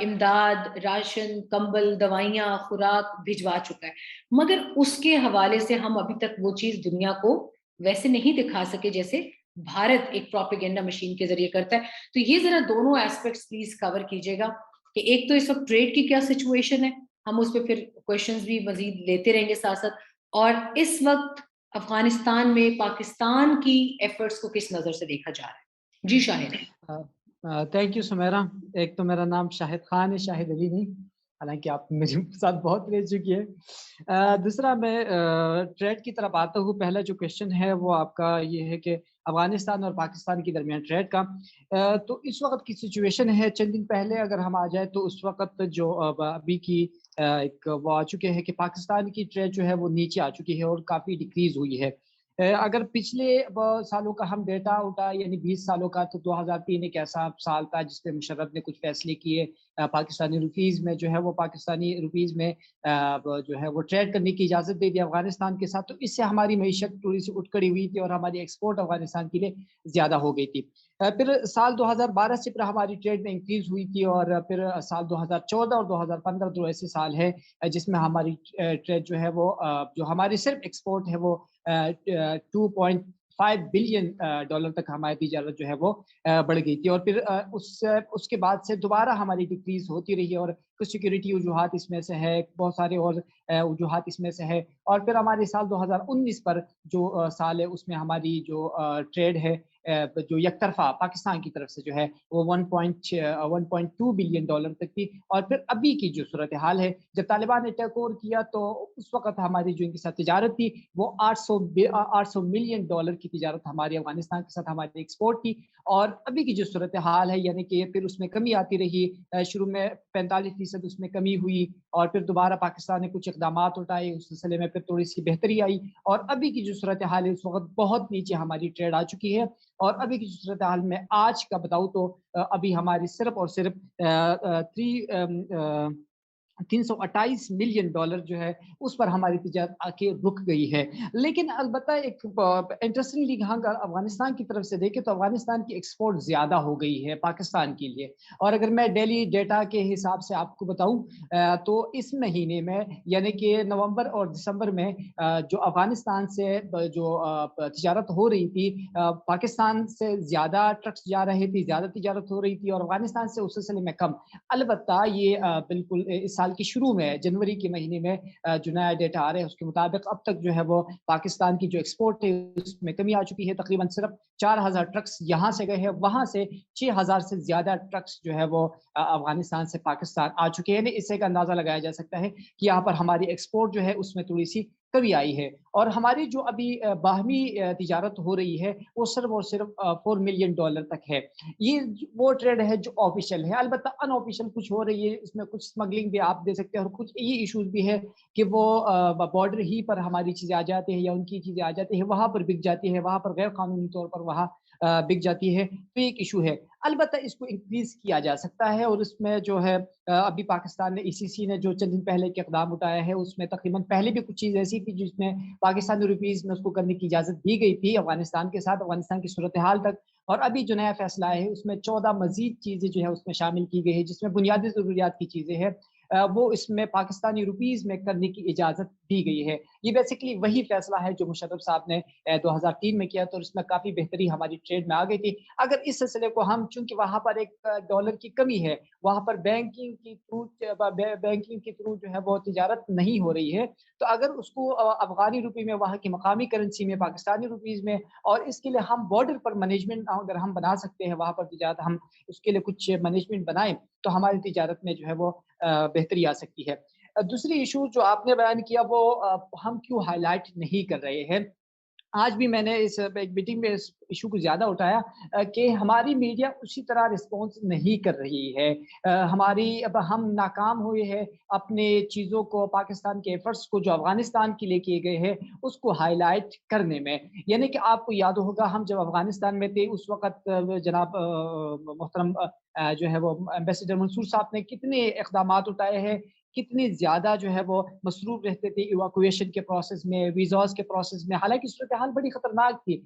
Speaker 1: इमदाद, राशन, कंबल, दवाइयाँ, खुराक भिजवा चुका है, मगर उसके हवाले से हम अभी तक वो चीज दुनिया को वैसे नहीं दिखा सके जैसे भारत एक प्रोपेगेंडा मशीन के जरिए करता है। तो ये जरा दोनों एस्पेक्ट्स प्लीज कवर कीजिएगा कि एक तो इस वक्त ट्रेड की क्या सिचुएशन है, हम उस पर फिर क्वेश्चंस भी मजीद लेते रहेंगे साथ साथ, और इस वक्त अफगानिस्तान में पाकिस्तान की एफर्ट्स को किस नजर से देखा जा रहा है। जी शाहिद।
Speaker 5: Thank you Sumera. एक तो मेरा नाम शाहिद खान है, शाहिद अली नहीं। حالانکہ آپ میرے ساتھ بہت رہ چکی ہے. دوسرا میں ٹریڈ کی طرف آتا ہوں. پہلا جو کوشچن ہے وہ آپ کا یہ ہے کہ افغانستان اور پاکستان کے درمیان ٹریڈ کا. تو اس وقت کی سچویشن ہے, چند دن پہلے اگر ہم آ جائیں تو اس وقت جو ابھی کی ایک وہ آ چکے ہیں کہ پاکستان کی ٹریڈ جو ہے وہ نیچے آ چکی ہے اور کافی ڈیکریز ہوئی ہے. اگر پچھلے سالوں کا ہم ڈیٹا اٹھا یعنی 20 سالوں کا, تو 2003 ایک ایسا سال تھا جس میں مشرف نے کچھ فیصلے کیے پاکستانی روپیز میں جو ہے وہ پاکستانی روپیز میں جو ہے وہ ٹریڈ کرنے کی اجازت دے دی افغانستان کے ساتھ. تو اس سے ہماری معیشت تھوڑی سی اٹھ کھڑی ہوئی تھی اور ہماری ایکسپورٹ افغانستان کے لیے زیادہ ہو گئی تھی. پھر سال 2012 سے پھر ہماری ٹریڈ میں انکریز ہوئی تھی, اور پھر سال 2014 اور 2015 دو ایسے سال ہے جس میں ہماری ٹریڈ جو ہے وہ جو ہماری صرف ایکسپورٹ ہے وہ 2.5 بلین ڈالر تک ہماری تجارت جو ہے وہ بڑھ گئی تھی. اور پھر اس کے بعد سے دوبارہ ہماری ڈکریز ہوتی رہی, اور کچھ سیکیورٹی وجوہات اس میں سے ہے, بہت سارے اور وجوہات اس میں سے ہے. اور پھر ہمارے سال 2019 پر جو سال ہے اس میں ہماری جو ٹریڈ ہے جو یک طرفہ پاکستان کی طرف سے جو ہے وہ 1.2 بلین ڈالر تک تھی. اور پھر ابھی کی جو صورتحال ہے, جب طالبان نے ٹیک اوور کیا تو اس وقت ہماری جو ان کے ساتھ تجارت تھی وہ 800 ملین ڈالر کی تجارت ہماری افغانستان کے ساتھ ہماری ایکسپورٹ کی. اور ابھی کی جو صورتحال ہے یعنی کہ پھر اس میں کمی آتی رہی, شروع میں 45% اس میں کمی ہوئی, اور پھر دوبارہ پاکستان نے کچھ اقدامات اٹھائے, اس سلسلے میں پھر تھوڑی سی بہتری آئی, اور ابھی کی جو صورتحال ہے اس وقت بہت نیچے ہماری ٹریڈ آ چکی ہے. اور ابھی کی جو صورتحال میں آج کا بتاؤں تو ابھی ہماری صرف اور صرف 328 ملین ڈالر جو ہے اس پر ہماری تجارت آ کے رک گئی ہے. لیکن البتہ ایک انٹرسٹنگلی اگر افغانستان کی طرف سے دیکھیں تو افغانستان کی ایکسپورٹ زیادہ ہو گئی ہے پاکستان کے لیے. اور اگر میں ڈیلی ڈیٹا کے حساب سے آپ کو بتاؤں تو اس مہینے میں یعنی کہ نومبر اور دسمبر میں جو افغانستان سے جو تجارت ہو رہی تھی, پاکستان سے زیادہ ٹرکس جا رہے تھے, زیادہ تجارت ہو رہی تھی, اور افغانستان سے اس سلسلے میں کم. البتہ یہ بالکل اس سال کے شروع میں جنوری کے مہینے میں جو نیا ڈیٹا آ رہا ہے اس کے مطابق اب تک جو ہے وہ پاکستان کی جو ایکسپورٹ ہے اس میں کمی آ چکی ہے. تقریباً صرف 4000 ٹرکس یہاں سے گئے ہیں, وہاں سے 6000 سے زیادہ ٹرکس جو ہے وہ افغانستان سے پاکستان آ چکے ہیں. اس سے کا اندازہ لگایا جا سکتا ہے کہ یہاں پر ہماری ایکسپورٹ جو ہے اس میں تھوڑی سی کمی آئی ہے. اور ہماری جو ابھی باہمی تجارت ہو رہی ہے وہ صرف اور صرف 4 ملین ڈالر تک ہے. یہ وہ ٹریڈ ہے جو آفیشیل ہے. البتہ ان آفیشیل کچھ ہو رہی ہے, اس میں کچھ اسمگلنگ بھی آپ دے سکتے ہیں, اور کچھ یہ ایشوز بھی ہے کہ وہ بارڈر ہی پر ہماری چیزیں آ جاتی ہیں یا ان کی چیزیں آ جاتی ہیں, وہاں پر بک جاتی ہے, وہاں پر غیر قانونی طور پر وہاں بک جاتی ہے. تو ایک ایشو ہے. البتہ اس کو انکریز کیا جا سکتا ہے, اور اس میں جو ہے ابھی پاکستان نے ECC نے جو چند دن پہلے کے اقدام اٹھایا ہے اس میں تقریباً پہلے بھی کچھ چیز ایسی تھی جس میں پاکستانی روپیز میں اس کو کرنے کی اجازت دی گئی تھی افغانستان کے ساتھ, افغانستان کی صورتحال تک. اور ابھی جو نیا فیصلہ ہے اس میں 14 مزید چیزیں جو ہے اس میں شامل کی گئی ہے, جس میں بنیادی ضروریات کی چیزیں ہیں وہ اس میں پاکستانی روپیز میں کرنے کی اجازت دی گئی ہے. یہ بیسیکلی وہی فیصلہ ہے جو مشرف صاحب نے 2003 میں کیا, تو اس میں کافی بہتری ہماری ٹریڈ میں آ گئی تھی. اگر اس سلسلے کو ہم, چونکہ وہاں پر ایک ڈالر کی کمی ہے, وہاں پر بینکنگ کے تھرو جو ہے وہ تجارت نہیں ہو رہی ہے, تو اگر اس کو افغانی روپی میں, وہاں کی مقامی کرنسی میں, پاکستانی روپیز میں, اور اس کے لیے ہم بارڈر پر مینجمنٹ اگر ہم بنا سکتے ہیں, وہاں پر تجارت ہم اس کے لیے کچھ مینجمنٹ بنائیں تو ہماری تجارت میں جو ہے وہ بہتری آ سکتی ہے. دوسری ایشو جو آپ نے بیان کیا وہ ہم کیوں ہائی لائٹ نہیں کر رہے ہیں. آج بھی میں نے اس ایک میٹنگ میں اس ایشو کو زیادہ اٹھایا کہ ہماری میڈیا اسی طرح رسپانس نہیں کر رہی ہے. اب ہم ناکام ہوئے ہیں اپنے چیزوں کو, پاکستان کے ایفرٹس کو جو افغانستان کے لیے کیے گئے ہیں اس کو ہائی لائٹ کرنے میں. یعنی کہ آپ کو یاد ہوگا ہم جب افغانستان میں تھے اس وقت جناب محترم جو ہے وہ ایمبیسیڈر منصور صاحب نے کتنے اقدامات اٹھائے ہیں, کتنی زیادہ جو ہے وہ مصروف رہتے تھے ایواکویشن کے پروسیس میں, ویزاز کے پروسیس میں. حالانکہ صورتحال بڑی خطرناک تھی,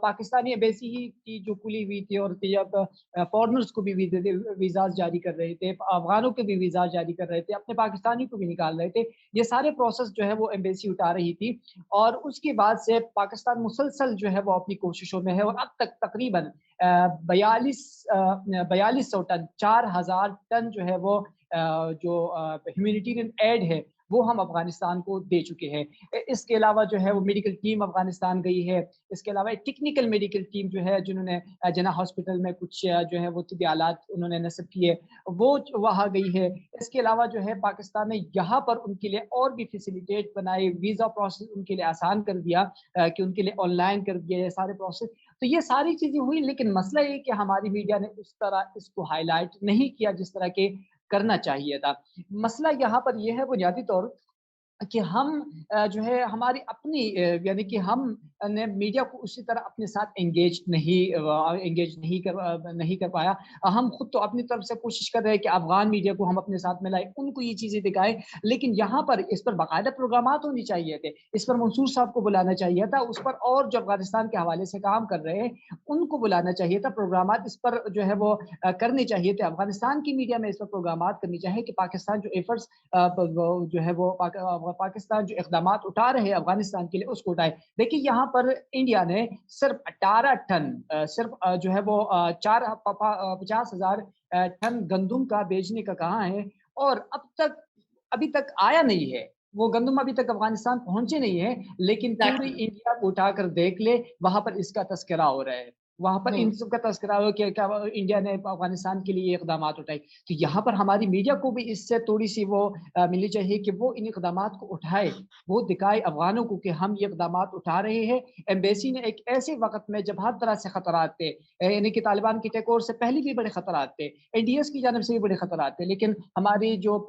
Speaker 5: پاکستانی ایمبیسی ہی کی جو کھلی ہوئی تھی, اور فارنرز کو بھی ویزاز جاری کر رہے تھے, افغانوں کے بھی ویزاز جاری کر رہے تھے, اپنے پاکستانی کو بھی نکال رہے تھے. یہ سارے پروسیس جو ہے وہ ایمبیسی اٹھا رہی تھی, اور اس کے بعد سے پاکستان مسلسل جو ہے وہ اپنی کوششوں میں ہے, اور اب تک تقریباً 4200 ٹن 4000 ٹن جو ہے وہ جو ہیومینیٹیرین ایڈ ہے وہ ہم افغانستان کو دے چکے ہیں. اس کے علاوہ جو ہے وہ میڈیکل ٹیم افغانستان گئی ہے. اس کے علاوہ ایک ٹیکنیکل میڈیکل ٹیم جو ہے جنہوں نے جناح ہاسپٹل میں کچھ جو ہے وہ طبی آلات انہوں نے نصب کیے وہ وہاں گئی ہے. اس کے علاوہ جو ہے پاکستان نے یہاں پر ان کے لیے اور بھی فیسیلیٹیٹ بنائے, ویزا پروسیس ان کے لیے آسان کر دیا کہ ان کے لیے آن لائن کر دیا یہ سارے پروسیس. تو یہ ساری چیزیں ہوئی, لیکن مسئلہ یہ کہ ہماری میڈیا نے اس طرح اس کو ہائی لائٹ نہیں کیا جس طرح کے کرنا چاہیے تھا. مسئلہ یہاں پر یہ ہے بنیادی طور کہ ہم جو ہے ہماری اپنی یعنی کہ ہم نے میڈیا کو اسی طرح اپنے ساتھ انگیج نہیں کر پایا. ہم خود تو اپنی طرف سے کوشش کر رہے ہیں کہ افغان میڈیا کو ہم اپنے ساتھ ملائیں, ان کو یہ چیزیں دکھائیں, لیکن یہاں پر اس پر باقاعدہ پروگرامات ہونے چاہیے تھے. اس پر منصور صاحب کو بلانا چاہیے تھا, اس پر اور جو افغانستان کے حوالے سے کام کر رہے ہیں ان کو بلانا چاہیے تھا. پروگرامات اس پر جو ہے وہ کرنے چاہیے تھے. افغانستان کی میڈیا میں اس پر پروگرامات کرنی چاہیے کہ پاکستان جو ایفرٹس جو ہے وہ پاکستان جو اقدامات اٹھا رہے ہیں افغانستان کے لیے اس کو اٹھائے. دیکھیے یہاں پر انڈیا نے صرف 18 ٹن صرف جو ہے وہ 50,000 ٹن گندم کا بیچنے کا کہا ہے, اور ابھی تک آیا نہیں ہے. وہ گندم ابھی تک افغانستان پہنچے نہیں ہے, لیکن پوری انڈیا کو اٹھا کر دیکھ لے وہاں پر اس کا تذکرہ ہو رہا ہے, وہاں پر ان سب کا تذکرہ ہو کہ کیا انڈیا نے افغانستان کے لیے اقدامات اٹھائے. تو یہاں پر ہماری میڈیا کو بھی اس سے تھوڑی سی وہ ملنی چاہیے کہ وہ ان اقدامات کو اٹھائے, وہ دکھائے افغانوں کو کہ ہم یہ اقدامات اٹھا رہے ہیں. ایمبیسی نے ایک ایسے وقت میں جب ہر طرح سے خطرات تھے, یعنی کہ طالبان کی ٹیک اوور سے پہلے بھی بڑے خطرات تھے, این ڈی ایس کی جانب سے بھی بڑے خطرات تھے, لیکن ہماری جو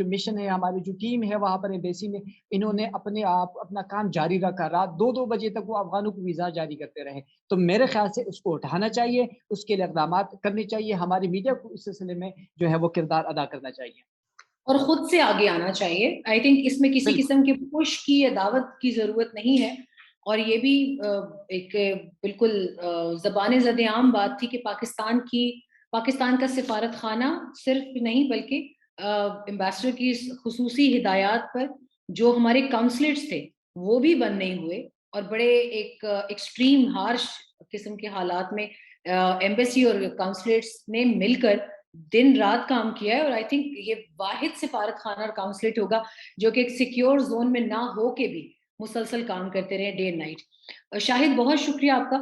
Speaker 5: مشن ہے, ہماری جو ٹیم ہے وہاں پر ایمبیسی میں انہوں نے اپنا کام جاری رکھا. رات 2 بجے تک وہ افغانوں کو ویزا جاری کرتے رہے. تو میرے خیال سے اس کو اٹھانا چاہیے, اس کے لیے اقدامات کرنے چاہیے. ہماری میڈیا کو اس سلسلے میں جو ہے وہ کردار ادا کرنا چاہیے
Speaker 1: اور خود سے آگے آنا چاہیے. آئی تھنک اس میں کسی قسم کے پش کی یا دعوت کی ضرورت نہیں ہے. اور یہ بھی ایک بالکل زبان زد عام بات تھی کہ پاکستان کا سفارت خانہ صرف نہیں بلکہ ایمبیسڈر کی خصوصی ہدایات پر جو ہمارے کاؤنسلیٹس تھے وہ بھی بند نہیں ہوئے, اور بڑے ایک ایکسٹریم ہارش قسم کے حالات میں ایمبیسی اور کاؤنسلیٹس نے مل کر دن رات کام کیا ہے. اور آئی تھنک یہ واحد سفارت خانہ اور کاؤنسلیٹ ہوگا جو کہ ایک سیکیور زون میں نہ ہو کے بھی مسلسل کام کرتے رہے ڈے اینڈ نائٹ. شاہد بہت شکریہ آپ کا.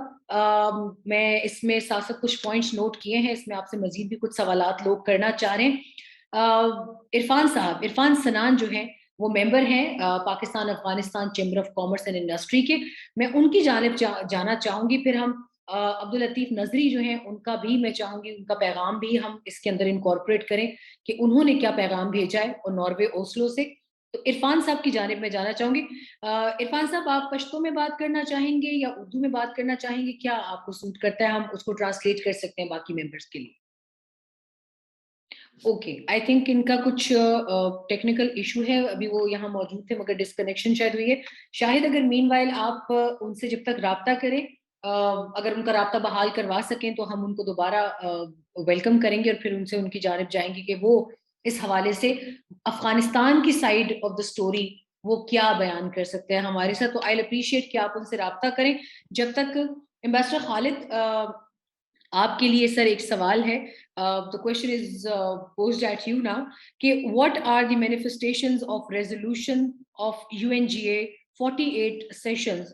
Speaker 1: میں اس میں ساتھ کچھ پوائنٹس نوٹ کیے ہیں, اس میں آپ سے مزید بھی کچھ سوالات لوگ کرنا چاہ رہے ہیں. عرفان سنان جو ہیں وہ ممبر ہیں Pakistan Afghanistan chamber of commerce and industry کے. میں ان کی جانب جانا چاہوں گی. پھر ہم عبداللطیف نظری جو ہیں ان کا بھی میں چاہوں گی ان کا پیغام بھی ہم اس کے اندر انکارپوریٹ کریں کہ انہوں نے کیا پیغام بھیجا ہے اور ناروے اوسلو سے. تو عرفان صاحب کی جانب میں جانا چاہوں گی. عرفان صاحب آپ پشتو میں بات کرنا چاہیں گے یا اردو میں بات کرنا چاہیں گے, کیا آپ کو سوٹ کرتا ہے؟ ہم اس کو ٹرانسلیٹ کر سکتے ہیں باقی ممبرس کے لیے. اوکے, آئی تھنک ان کا کچھ ٹیکنیکل ایشو ہے, ابھی وہ یہاں موجود تھے مگر ڈسکنیکشن شاید ہوئی ہے. شاہد اگر مین وائل آپ ان سے جب تک رابطہ کریں, اگر ان کا رابطہ بحال کروا سکیں تو ہم ان کو دوبارہ ویلکم کریں گے اور پھر ان سے ان کی جانب جائیں گے کہ وہ اس حوالے سے افغانستان کی سائڈ آف دا اسٹوری وہ کیا بیان کر سکتے ہیں ہمارے ساتھ. تو آئی اپریشیٹ کہ آپ ان سے رابطہ کریں. جب تک ایمبیسڈر خالد آپ کے لیے سر ایک سوال ہے. The question is posed at you now کہ what are the manifestations of resolution of UNGA 48 sessions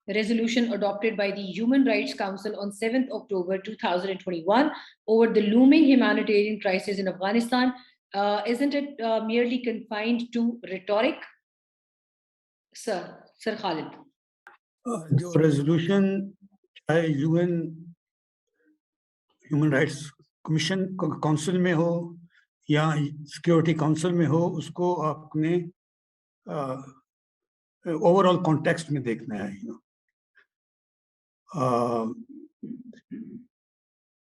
Speaker 1: resolution adopted by the Human Rights Council on 7th October 2021 over the looming humanitarian crisis in Afghanistan? Isn't it merely confined to rhetoric? Sir Khalid.
Speaker 4: جو resolution چاہے UN human rights commission council میں ہو یا security council میں ہو, اس کو آپ نے over all context میں دیکھنا ہے.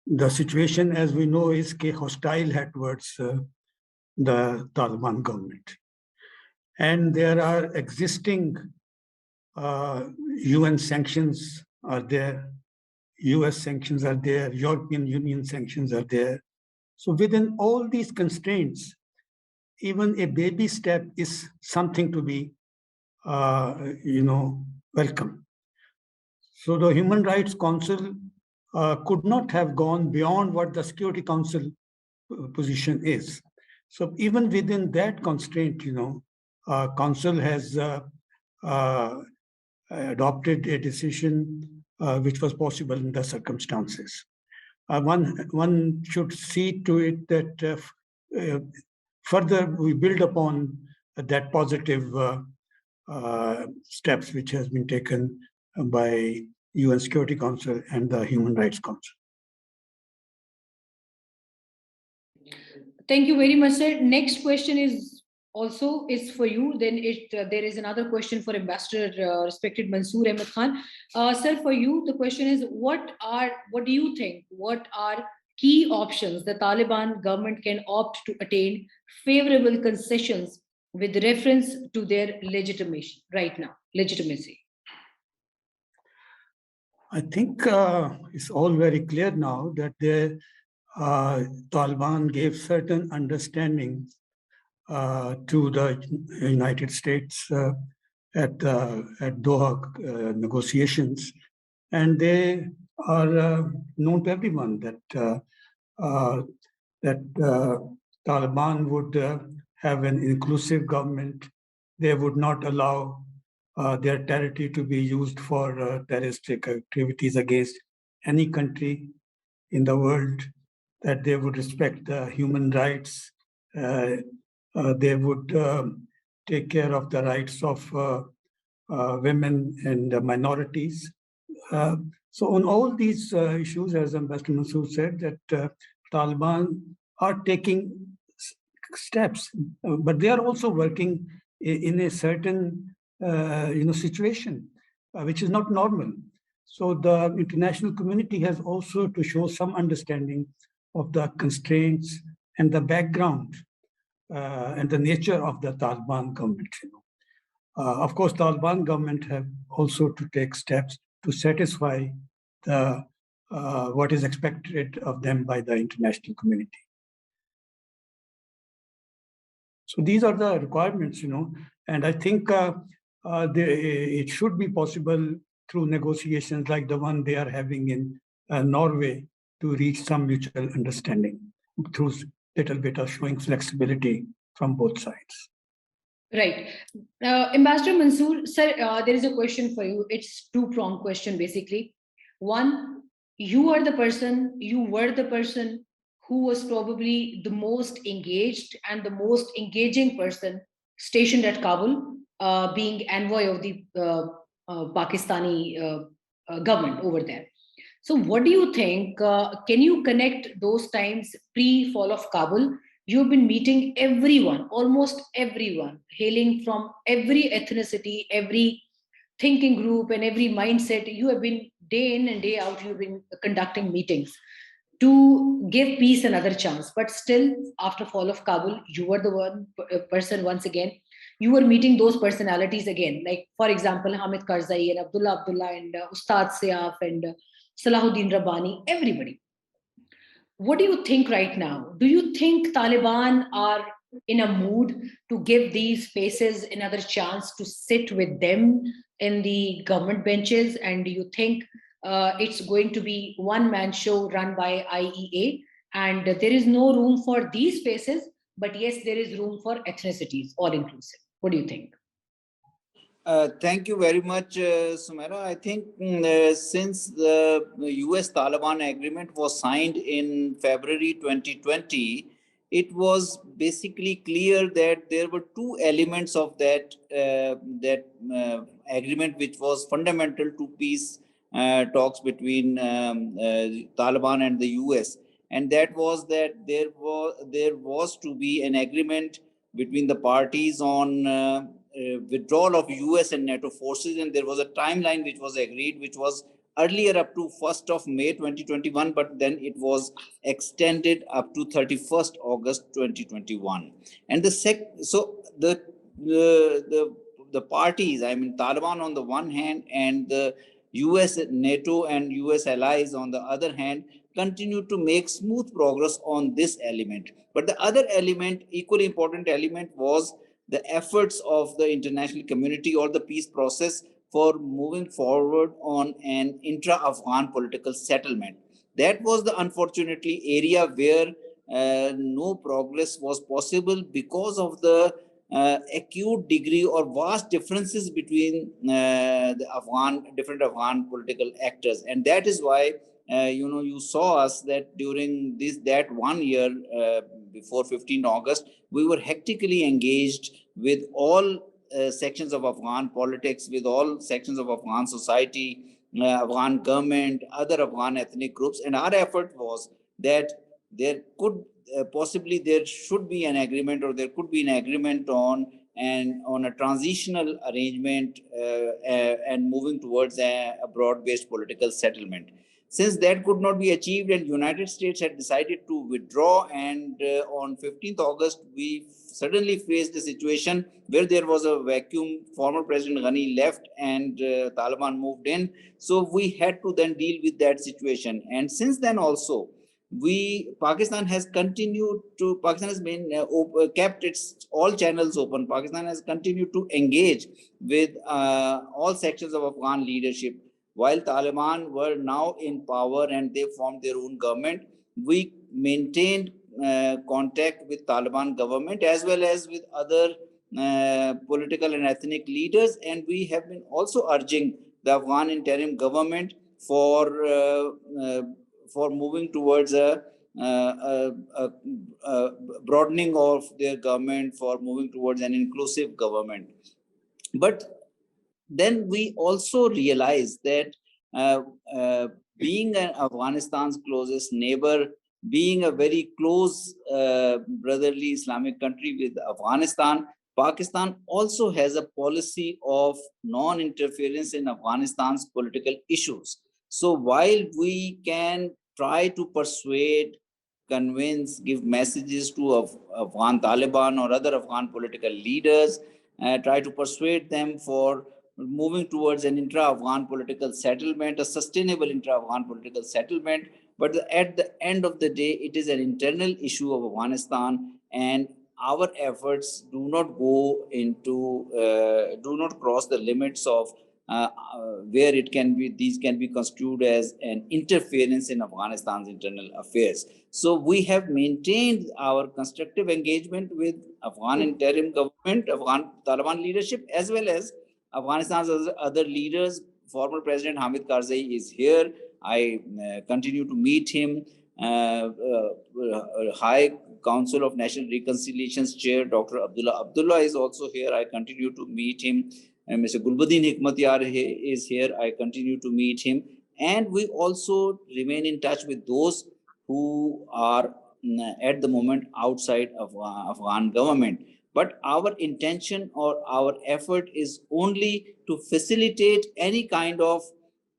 Speaker 4: The situation as we know is کہ hostile ہے towards the Taliban government, and there are existing UN sanctions are there, US sanctions are there, European Union sanctions are there. So within all these constraints, even a baby step is something to be, welcome. So the Human Rights Council could not have gone beyond what the Security Council position is. So even within that constraint, Council has adopted a decision which was possible in the circumstances. One should see to it that further we build upon that positive steps which has been taken by UN Security Council and the Human Rights Council.
Speaker 1: Thank you very much, sir. Next question is for you. Then there is another question for Ambassador respected Mansoor Ahmad Khan. Sir, for you, the question is, what do you think? What are key options the Taliban government can opt to attain favorable concessions with reference to their legitimacy right now? Legitimacy.
Speaker 4: I think it's all very clear now that the Taliban gave certain understanding to the United States at Doha negotiations, and they are known to everyone that Taliban would have an inclusive government. They would not allow their territory to be used for terroristic activities against any country in the world, that they would respect the human rights. They would take care of the rights of women and minorities. So on all these issues, as Ambassador Mansoor said, that Taliban are taking steps, but they are also working in a certain situation, which is not normal. So the international community has also to show some understanding of the constraints and the background and the nature of the Taliban government. Of course, Taliban government have also to take steps to satisfy the what is expected of them by the international community. So these are the requirements, and I think it should be possible through negotiations like the one they are having in Norway to reach some mutual understanding through little bit of showing flexibility from both sides.
Speaker 1: Right. Ambassador Mansoor, sir, there is a question for you. It's two-pronged question, basically. One, you were the person who was probably the most engaged and the most engaging person stationed at Kabul, being envoy of the Pakistani government over there. So what do you think? Can you connect those times pre-fall of Kabul? You've been meeting everyone, almost everyone, hailing from every ethnicity, every thinking group, and every mindset. You have been day in and day out, you've been conducting meetings to give peace another chance. But still, after fall of Kabul, you were the person once again. You were meeting those personalities again. Like, for example, Hamid Karzai and Abdullah and Ustad Siaf and Salahuddin Rabbani, everybody. What do you think right now? Do you think Taliban are in a mood to give these faces another chance to sit with them in the government benches? And do you think it's going to be one-man show run by IEA? And there is no room for these faces, but yes, there is room for ethnicities, all inclusive. What do you think?
Speaker 2: Thank you very much, Sumaira. I think since the US-Taliban agreement was signed in February 2020, it was basically clear that there were two elements of that agreement which was fundamental to peace talks between Taliban and the US, and that was that there was to be an agreement between the parties on withdrawal of US and NATO forces, and there was a timeline which was agreed, which was earlier up to 1st of May 2021, but then it was extended up to 31st August 2021. And the parties, I mean Taliban on the one hand and the US, NATO and US allies on the other hand, continue to make smooth progress on this element. But the other element, equally important element, was the efforts of the international community or the peace process for moving forward on an intra-Afghan political settlement. That was the unfortunately area where no progress was possible because of the acute degree or vast differences between the different Afghan political actors. And that is why, you saw us that during that 1 year before 15 August, we were hectically engaged with all sections of Afghan politics, with all sections of Afghan society, Afghan government, other Afghan ethnic groups. And our effort was that there could possibly there should be an agreement, or there could be an agreement on a transitional arrangement and moving towards a broad-based political settlement. Since that could not be achieved and United States had decided to withdraw, and on 15th August, we suddenly faced a situation where there was a vacuum. Former President Ghani left and Taliban moved in. So we had to then deal with that situation. And since then also, Pakistan has been kept its all channels open. Pakistan has continued to engage with all sections of Afghan leadership. While Taliban were now in power and they formed their own government, we maintained contact with Taliban government as well as with other political and ethnic leaders, and we have been also urging the Afghan interim government for moving towards a broadening of their government, for moving towards an inclusive government. But then we also realized that being Afghanistan's closest neighbor, being a very close brotherly Islamic country with Afghanistan, Pakistan also has a policy of non-interference in Afghanistan's political issues. So while we can try to persuade, convince, give messages to Afghan Taliban or other Afghan political leaders, try to persuade them for moving towards an intra-Afghan political settlement, a sustainable intra-Afghan political settlement. But at the end of the day, it is an internal issue of Afghanistan, and our efforts do not go into, do not cross the limits of where these can be construed as an interference in Afghanistan's internal affairs. So we have maintained our constructive engagement with Afghan interim government, Afghan Taliban leadership, as well as Afghanistan's other leaders. Former President Hamid Karzai is here. I continue to meet him. High Council of National Reconciliation's chair, Dr. Abdullah is also here. I continue to meet him. Mr. Gulbuddin Hikmatyar is here. I continue to meet him. And we also remain in touch with those who are at the moment outside of Afghan government. But our intention or our effort is only to facilitate any kind of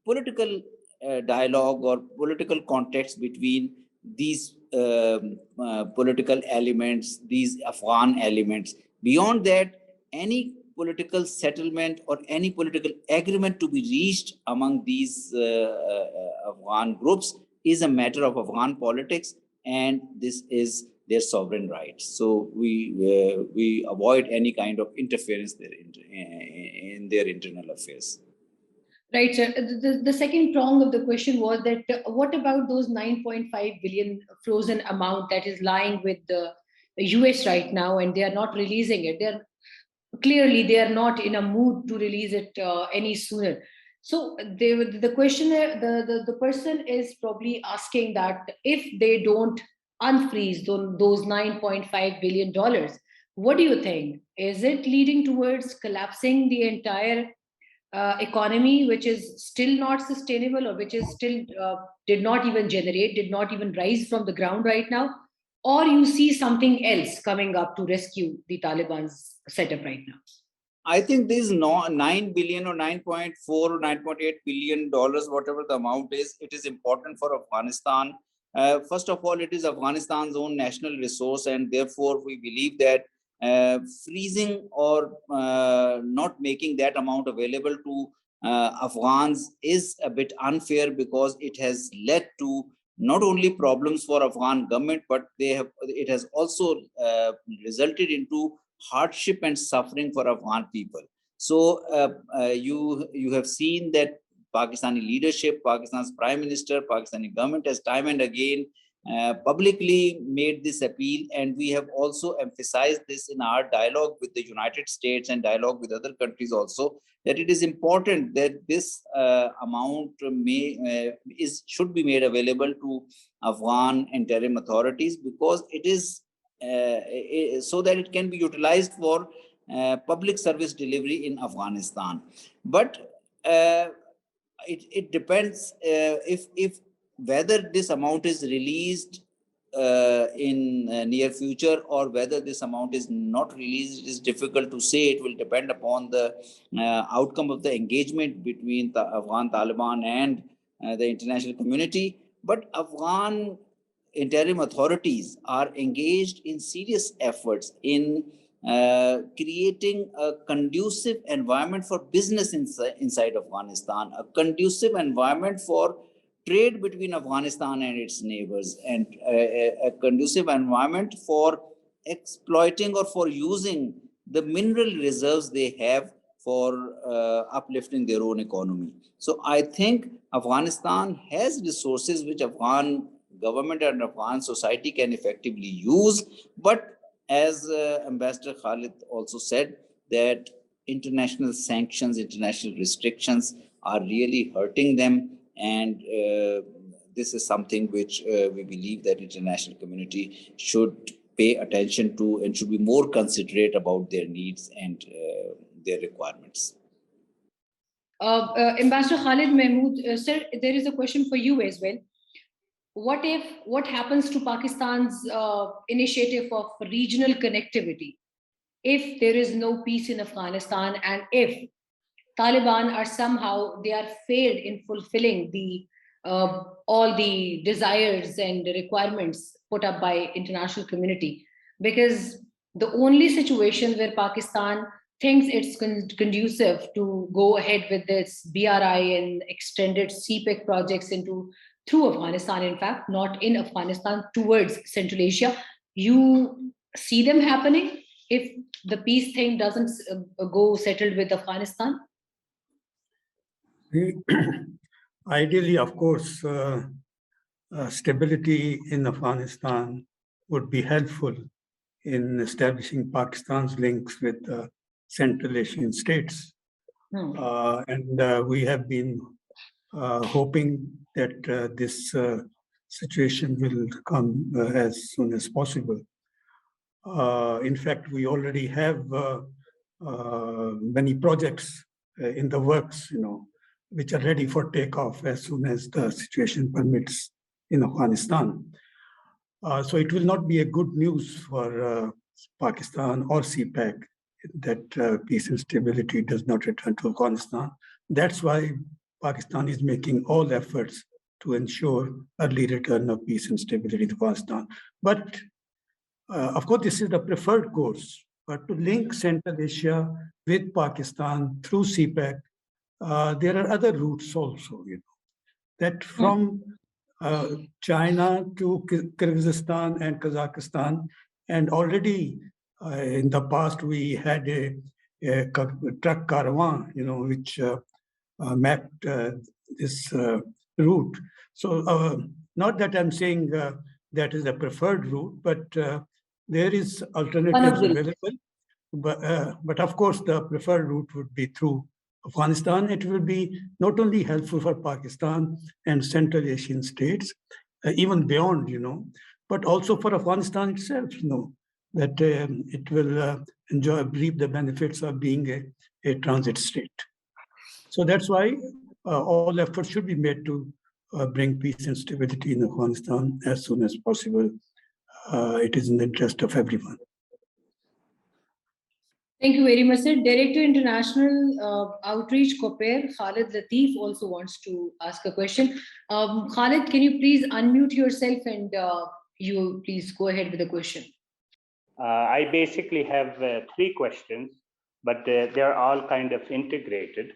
Speaker 2: political dialogue or political context between these political elements, these Afghan elements. Beyond that, any political settlement or any political agreement to be reached among these Afghan groups is a matter of Afghan politics, and this is their sovereign rights. So we avoid any kind of interference in their internal affairs.
Speaker 1: Right, sir. The second prong of the question was that what about those 9.5 billion frozen amount that is lying with the US right now, and they are not releasing it? Clearly they are not in a mood to release it any sooner. So the questioner, the person is probably asking that if they don't unfreeze those $9.5 billion, what do you think? Is it leading towards collapsing the entire economy, which is still not sustainable, or which is still did not even rise from the ground right now? Or you see something else coming up to rescue the Taliban's setup right now?
Speaker 2: I think this 9 billion or 9.4 or 9.8 billion dollars, whatever the amount is, it is important for Afghanistan. First of all, it is Afghanistan's own national resource, and therefore we believe that freezing or not making that amount available to Afghans is a bit unfair, because it has led to not only problems for Afghan government, but it has also resulted into hardship and suffering for Afghan people. So you have seen that Pakistani leadership, Pakistan's Prime Minister, Pakistani government has time and again publicly made this appeal, and we have also emphasized this in our dialogue with the United States and dialogue with other countries also, that it is important that this amount should be made available to Afghan interim authorities, because it is so that it can be utilized for public service delivery in Afghanistan. But it depends if whether this amount is released in near future, or whether this amount is not released. It is difficult to say. It will depend upon the outcome of the engagement between the Afghan Taliban and the international community. But Afghan interim authorities are engaged in serious efforts in creating a conducive environment for business inside Afghanistan, a conducive environment for trade between Afghanistan and its neighbors, and a conducive environment for exploiting or for using the mineral reserves they have for uplifting their own economy. So I think Afghanistan has resources which Afghan government and Afghan society can effectively use. But as Ambassador Khaled also said, that international sanctions, international restrictions are really hurting them. And this is something which we believe that international community should pay attention to and should be more considerate about their needs and their requirements.
Speaker 1: Ambassador Khaled Mahmoud, sir, there is a question for you as well. What happens to Pakistan's initiative of regional connectivity if there is no peace in Afghanistan, and if Taliban are somehow, they are failed in fulfilling the all the desires and requirements put up by international community? Because the only situation where Pakistan thinks it's conducive to go ahead with this BRI and extended CPEC projects through Afghanistan, in fact, not in Afghanistan, towards Central Asia. You see them happening if the peace thing doesn't go settled with Afghanistan?
Speaker 4: Ideally, of course, stability in Afghanistan would be helpful in establishing Pakistan's links with Central Asian states. And we have been hoping that this situation will come as soon as possible. In fact, we already have many projects in the works, which are ready for takeoff as soon as the situation permits in Afghanistan. So it will not be a good news for Pakistan or CPEC that peace and stability does not return to Afghanistan. That's why Pakistan is making all efforts to ensure early return of peace and stability to Afghanistan. But of course, this is the preferred course. But to link Central Asia with Pakistan through CPEC, there are other routes also, that from China to Kyrgyzstan and Kazakhstan, and already in the past we had a truck caravan, which mapped this route. So not that I'm saying that is the preferred route, but there is alternatives available. But of course, the preferred route would be through Afghanistan. It will be not only helpful for Pakistan and Central Asian states, even beyond, but also for Afghanistan itself, that it will reap the benefits of being a transit state. So that's why all efforts should be made to bring peace and stability in Afghanistan as soon as possible. It is in the interest of everyone.
Speaker 1: Thank you very much, sir. Director International Outreach, COPAIR, Khaled Latif also wants to ask a question. Khaled, can you please unmute yourself and you please go ahead with the question.
Speaker 6: I basically have 3 questions, but they're all kind of integrated.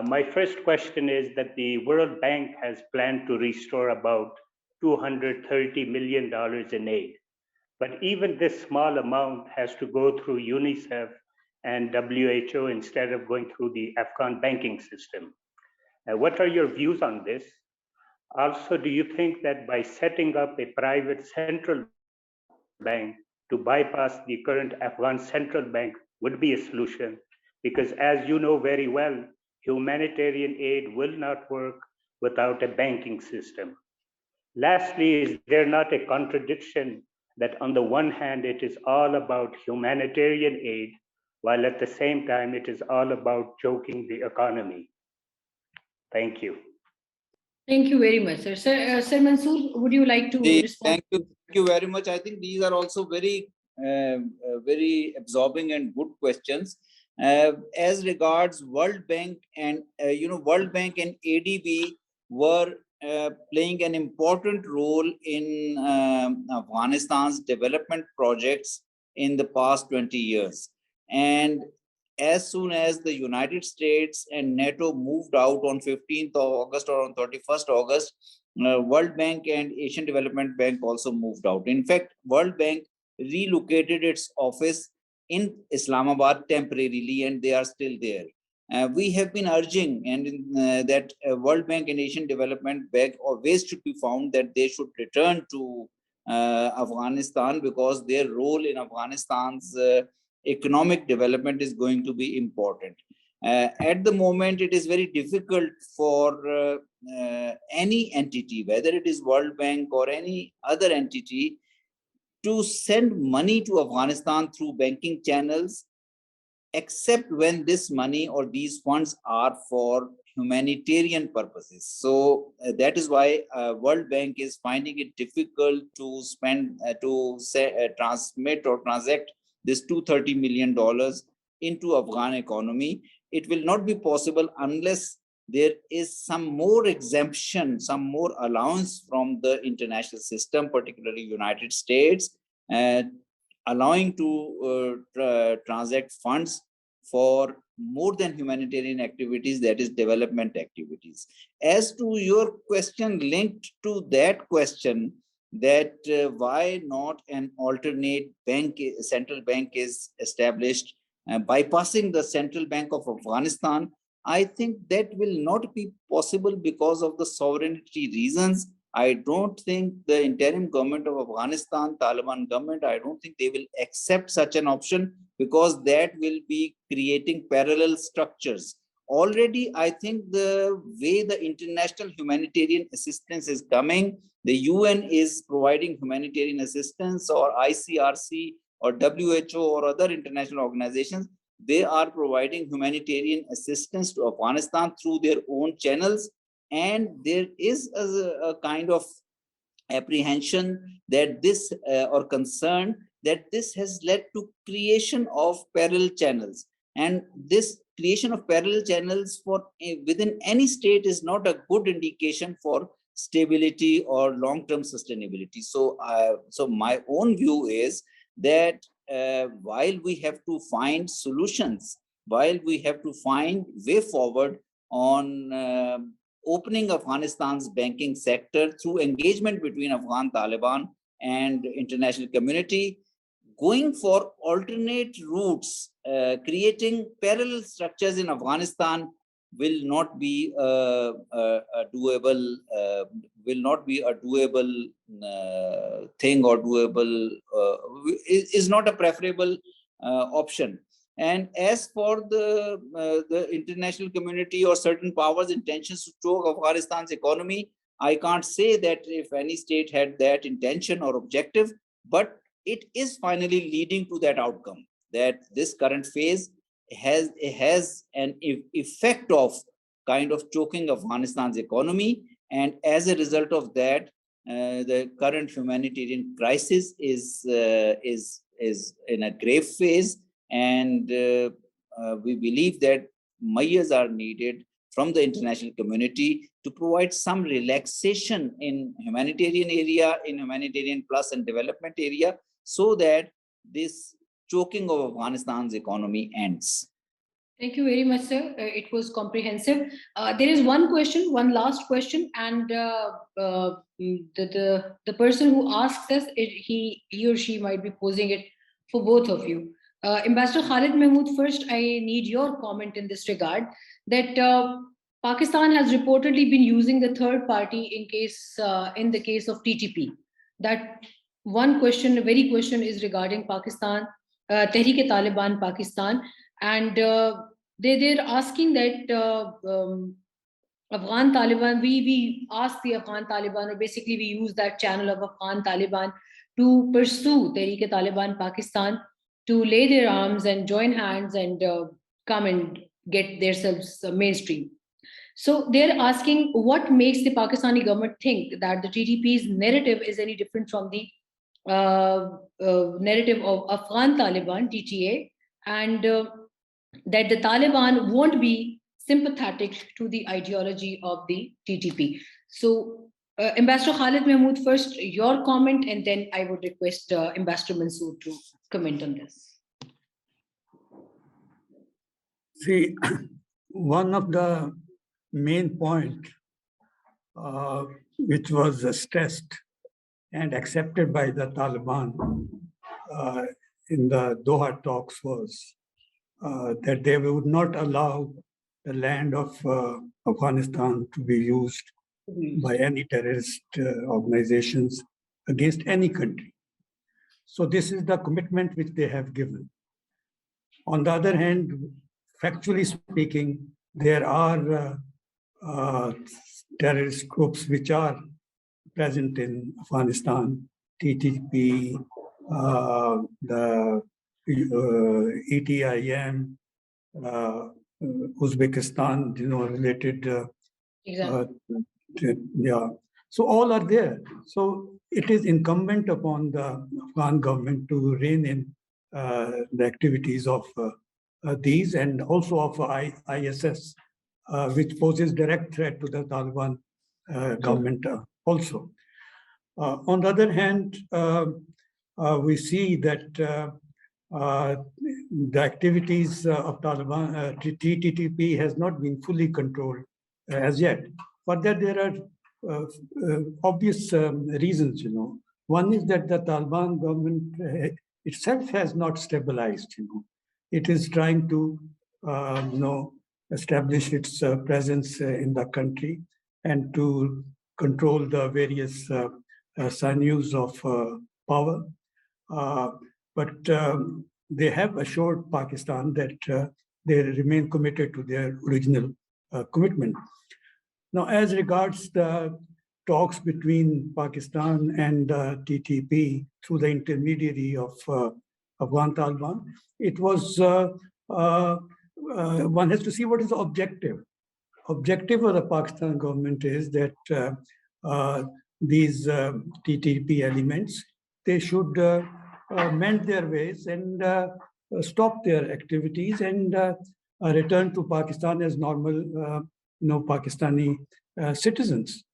Speaker 6: My first question is that the World Bank has planned to restore about $230 million in aid. But even this small amount has to go through UNICEF and WHO instead of going through the Afghan banking system. What are your views on this? Also, do you think that by setting up a private central bank to bypass the current Afghan central bank would be a solution? Because as you know very well, humanitarian aid will not work without a banking system. Lastly, is there not a contradiction that on the one hand, it is all about humanitarian aid, while at the same time, it is all about choking the economy? Thank you.
Speaker 1: Thank you very much, sir. Sir Mansoor, would you like to respond?
Speaker 2: Thank you very much. I think these are also very, very absorbing and good questions. As regards World Bank and World Bank and ADB were playing an important role in Afghanistan's development projects in the past 20 years. And as soon as the United States and NATO moved out on 15th of August or on 31st August, World Bank and Asian Development Bank also moved out. In fact, World Bank relocated its office in Islamabad temporarily, and they are still there. We have been urging that World Bank and Asian Development Bank, or ways should be found that they should return to Afghanistan, because their role in Afghanistan's economic development is going to be important. At the moment, it is very difficult for any entity, whether it is World Bank or any other entity, to send money to Afghanistan through banking channels, except when this money or these funds are for humanitarian purposes. So that is why World Bank is finding it difficult to spend, transmit or transact this $230 million into Afghan economy. It will not be possible unless there is some more exemption, some more allowance from the international system, particularly United States, allowing to transact funds for more than humanitarian activities, that is development activities. As to your question linked to that question, that why not an alternate bank, central bank is established, bypassing the Central Bank of Afghanistan, I think that will not be possible because of the sovereignty reasons. I don't think the interim government of Afghanistan, Taliban government, I don't think they will accept such an option, because that will be creating parallel structures. Already, I think the way the international humanitarian assistance is coming, the UN is providing humanitarian assistance, or ICRC or WHO or other international organizations, they are providing humanitarian assistance to Afghanistan through their own channels. And there is a kind of apprehension that this or concern that this has led to creation of parallel channels, and this creation of parallel channels for within any state is not a good indication for stability or long-term sustainability. So so my own view is that while we have to find solutions, while we have to find way forward on opening Afghanistan's banking sector through engagement between Afghan Taliban and international community, going for alternate routes, creating parallel structures in Afghanistan will not be a doable thing, or doable is not a preferable option. And as for the international community or certain powers' intentions to choke Afghanistan's economy, I can't say that if any state had that intention or objective, but it is finally leading to that outcome, that this current phase has an effect of kind of choking Afghanistan's economy. And as a result of that, the current humanitarian crisis is in a grave phase. And we believe that measures are needed from the international community to provide some relaxation in humanitarian area, in humanitarian plus and development area, so that this choking of Afghanistan's economy ends.
Speaker 1: Thank you very much, sir. It was comprehensive. There is one question, one last question, and the person who asks us, he or she might be posing it for both of you. Ambassador Khaled Mahmoud, first, I need your comment in this regard, that Pakistan has reportedly been using the third party in the case of TTP. That one question, a very question, is regarding Pakistan, Tehreek-e-Taliban Pakistan, and they're asking that Afghan Taliban, we ask the Afghan Taliban, or basically we use that channel of Afghan Taliban to pursue Tehreek-e-Taliban Pakistan to lay their arms and join hands and come and get themselves mainstream. So they're asking what makes the Pakistani government think that the TTP's narrative is any different from the narrative of Afghan Taliban, TTA, and that the Taliban won't be sympathetic to the ideology of the TTP. So Ambassador Khaled, Mahmoud, first your comment, and then I would request Ambassador Mansoor to comment on this.
Speaker 4: See, one of the main point which was stressed and accepted by the Taliban in the Doha talks was that they would not allow the land of Afghanistan to be used by any terrorist organizations against any country. So this is the commitment which they have given. On the other hand, factually speaking, there are terrorist groups which are present in Afghanistan, TTP, the ETIM, Uzbekistan, related. Yeah. So all are there. So it is incumbent upon the Afghan government to rein in the activities of these and also of ISS, which poses direct threat to the Taliban government also. On the other hand, we see that the activities of Taliban, TTP has not been fully controlled as yet. For that, there are obvious reasons, One is that the Taliban government itself has not stabilized, It is trying to, establish its presence in the country and to control the various sinews of power. But they have assured Pakistan that they remain committed to their original commitment. Now, as regards the talks between Pakistan and TTP through the intermediary of Afghan Taliban, it was, one has to see what is the objective. Objective of the Pakistan government is that these TTP elements, they should mend their ways and stop their activities and return to Pakistan as normal, Pakistani citizens.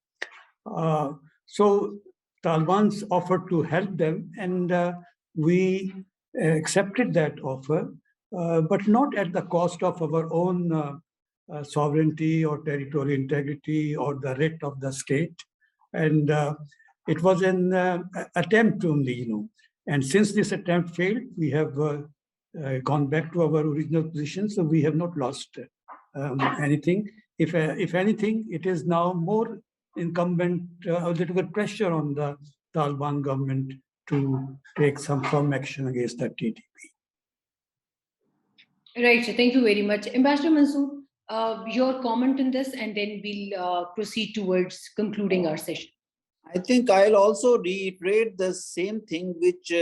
Speaker 4: So Taliban's offered to help them, and we accepted that offer, but not at the cost of our own sovereignty or territorial integrity or the writ of the state. And it was an attempt only, And since this attempt failed, we have gone back to our original position. So we have not lost anything. If anything, it is now more incumbent, a little bit pressure on the Taliban government to take some firm action against the TTP.
Speaker 1: Right, so thank you very much. Ambassador Mansoor, your comment on this, and then we'll proceed towards concluding our session.
Speaker 2: I think I'll also reiterate the same thing which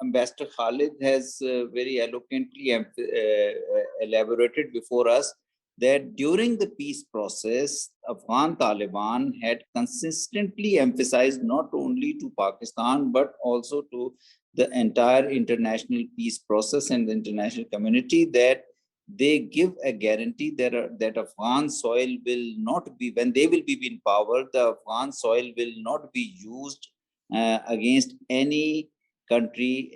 Speaker 2: Ambassador Khaled has very eloquently elaborated before us, that during the peace process, Afghan Taliban had consistently emphasized not only to Pakistan, but also to the entire international peace process and the international community that they give a guarantee that Afghan soil will not be, when they will be in power, the Afghan soil will not be used against any country,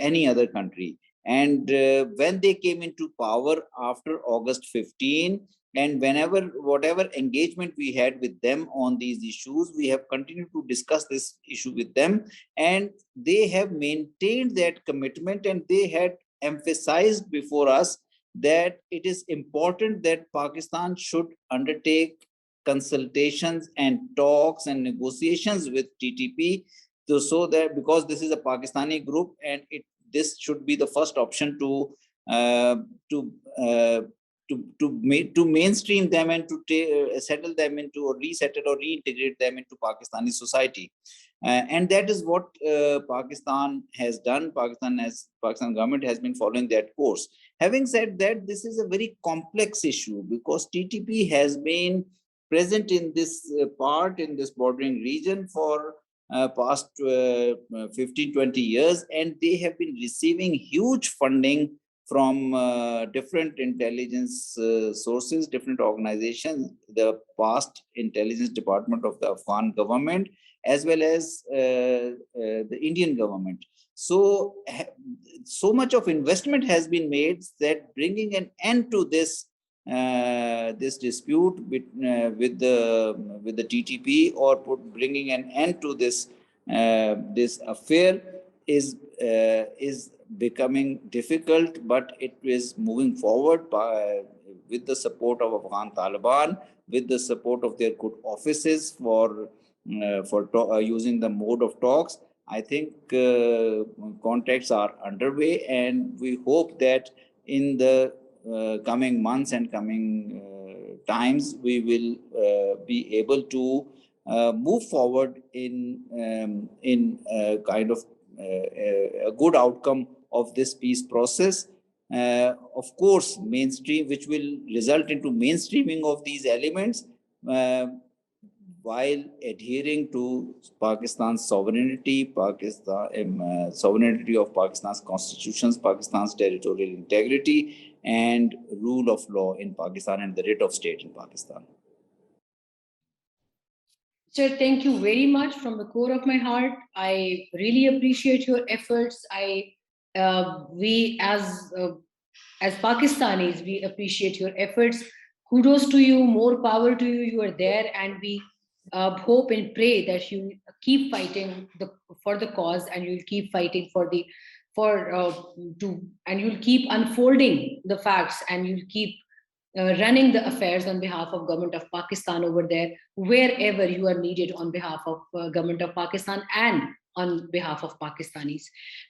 Speaker 2: any other country. And when they came into power after August 15, and whatever engagement we had with them on these issues, we have continued to discuss this issue with them, and they have maintained that commitment, and they had emphasized before us that it is important that Pakistan should undertake consultations and talks and negotiations with TTP, so that, because this is a Pakistani group, and this should be the first option to mainstream them and to settle them into, or resettle or reintegrate them into Pakistani society. And that is what Pakistan has done. Pakistan government has been following that course. Having said that, this is a very complex issue, because TTP has been present in this in this bordering region for past 15-20 years, and they have been receiving huge funding from different intelligence sources, different organizations, the past intelligence department of the Afghan government, as well as the Indian government. So much of investment has been made that bringing an end to this this dispute with the TTP, or bringing an end to this this affair is becoming difficult, but it is moving forward with the support of Afghan Taliban, with the support of their good offices for using the mode of talks. I think contacts are underway, and we hope that in the coming months and coming times, we will be able to move forward in kind of a good outcome of this peace process. Of course, which will result into mainstreaming of these elements, while adhering to Pakistan's sovereignty, sovereignty of Pakistan's constitutions, Pakistan's territorial integrity, and rule of law in Pakistan, and the writ of state in Pakistan.
Speaker 1: Sir, thank you very much from the core of my heart. I really appreciate your efforts. We as Pakistanis, we appreciate your efforts. Kudos to you, more power to you. You are there, and we hope and pray that you keep fighting for the cause, and you'll keep fighting and you'll keep unfolding the facts, and you'll keep running the affairs on behalf of government of Pakistan over there, wherever you are needed on behalf of government of Pakistan and on behalf of Pakistanis.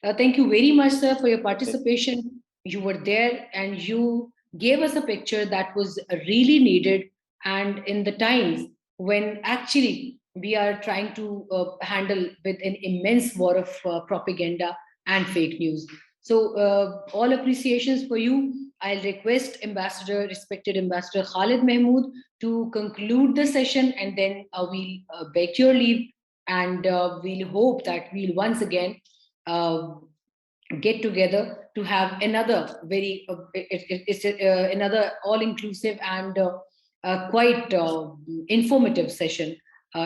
Speaker 1: Thank you very much, sir, for your participation. You were there, and you gave us a picture that was really needed, and in the times when actually we are trying to handle with an immense war of propaganda and fake news. So all appreciations for you. I'll request respected Ambassador Khaled Mahmoud to conclude the session, and then we'll beg your leave, and we'll hope that we'll once again get together to have another another all-inclusive and quite informative session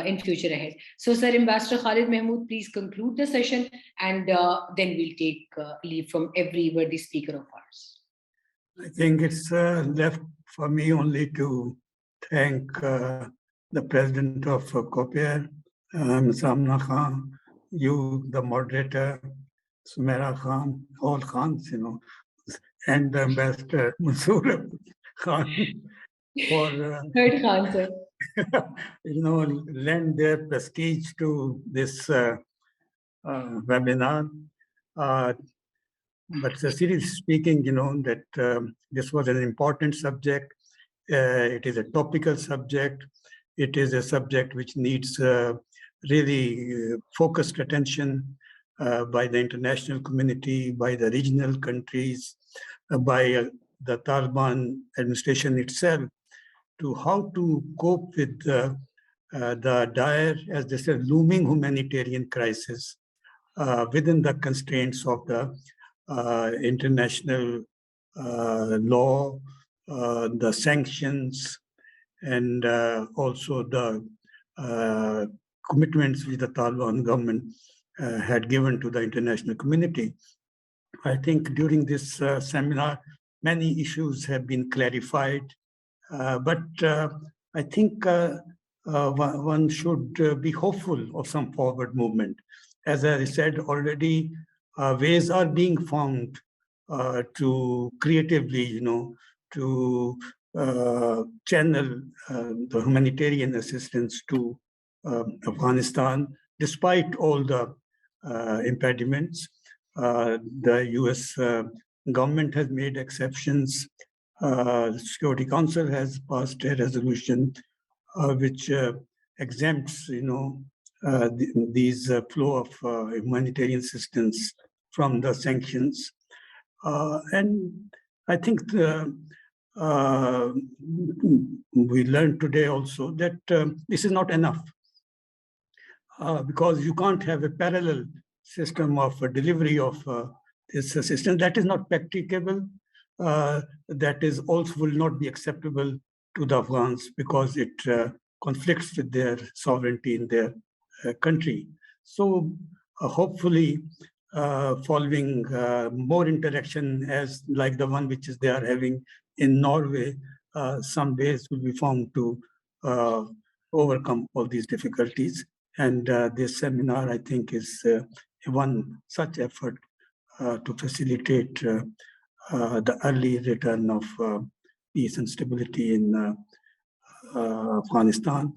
Speaker 1: in future ahead. So, Sir Ambassador Khaled Mahmoud, please conclude the session, and then we'll take leave from every worthy speaker of ours.
Speaker 4: I think it's left for me only to thank the president of COPAIR, Miss Sumaira Khan, you, the moderator, Sumaira Khan, all Khans, and the Ambassador Mansoor Khan for
Speaker 1: Third Khan, sir.
Speaker 4: lend their prestige to this webinar. But seriously speaking, that this was an important subject. It is a topical subject. It is a subject which needs really focused attention by the international community, by the regional countries, by the Taliban administration itself, to how to cope with the dire, as they said, looming humanitarian crisis within the constraints of the international law, the sanctions, and also the commitments which the Taliban government had given to the international community. I think during this seminar, many issues have been clarified, but I think one should be hopeful of some forward movement. As I said already, ways are being found to creatively, to channel the humanitarian assistance to Afghanistan, despite all the impediments. The US government has made exceptions. The Security Council has passed a resolution which exempts, these flow of humanitarian assistance from the sanctions. And I think we learned today also that this is not enough, because you can't have a parallel system of delivery of this assistance. That is not practicable. That is also will not be acceptable to the Afghans, because it conflicts with their sovereignty in their country. So hopefully, following more interaction as like the one which is they are having in Norway, some ways will be found to overcome all these difficulties. And this seminar, I think, is one such effort to facilitate the early return of peace and stability in Afghanistan.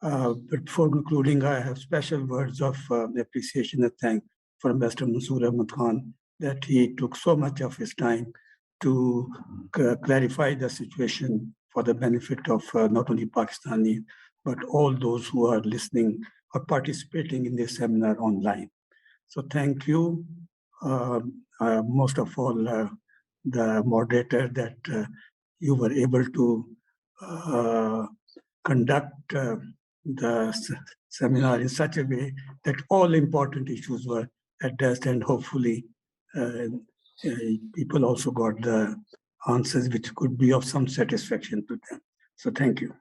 Speaker 4: But before concluding, I have special words of appreciation and thanks for Ambassador Mansoor Ahmad Khan, that he took so much of his time to clarify the situation for the benefit of not only Pakistani, but all those who are listening or participating in this seminar online. So thank you. Most of all, the moderator, that you were able to conduct the seminar in such a way that all important issues were addressed, and hopefully people also got the answers which could be of some satisfaction to them. So thank you.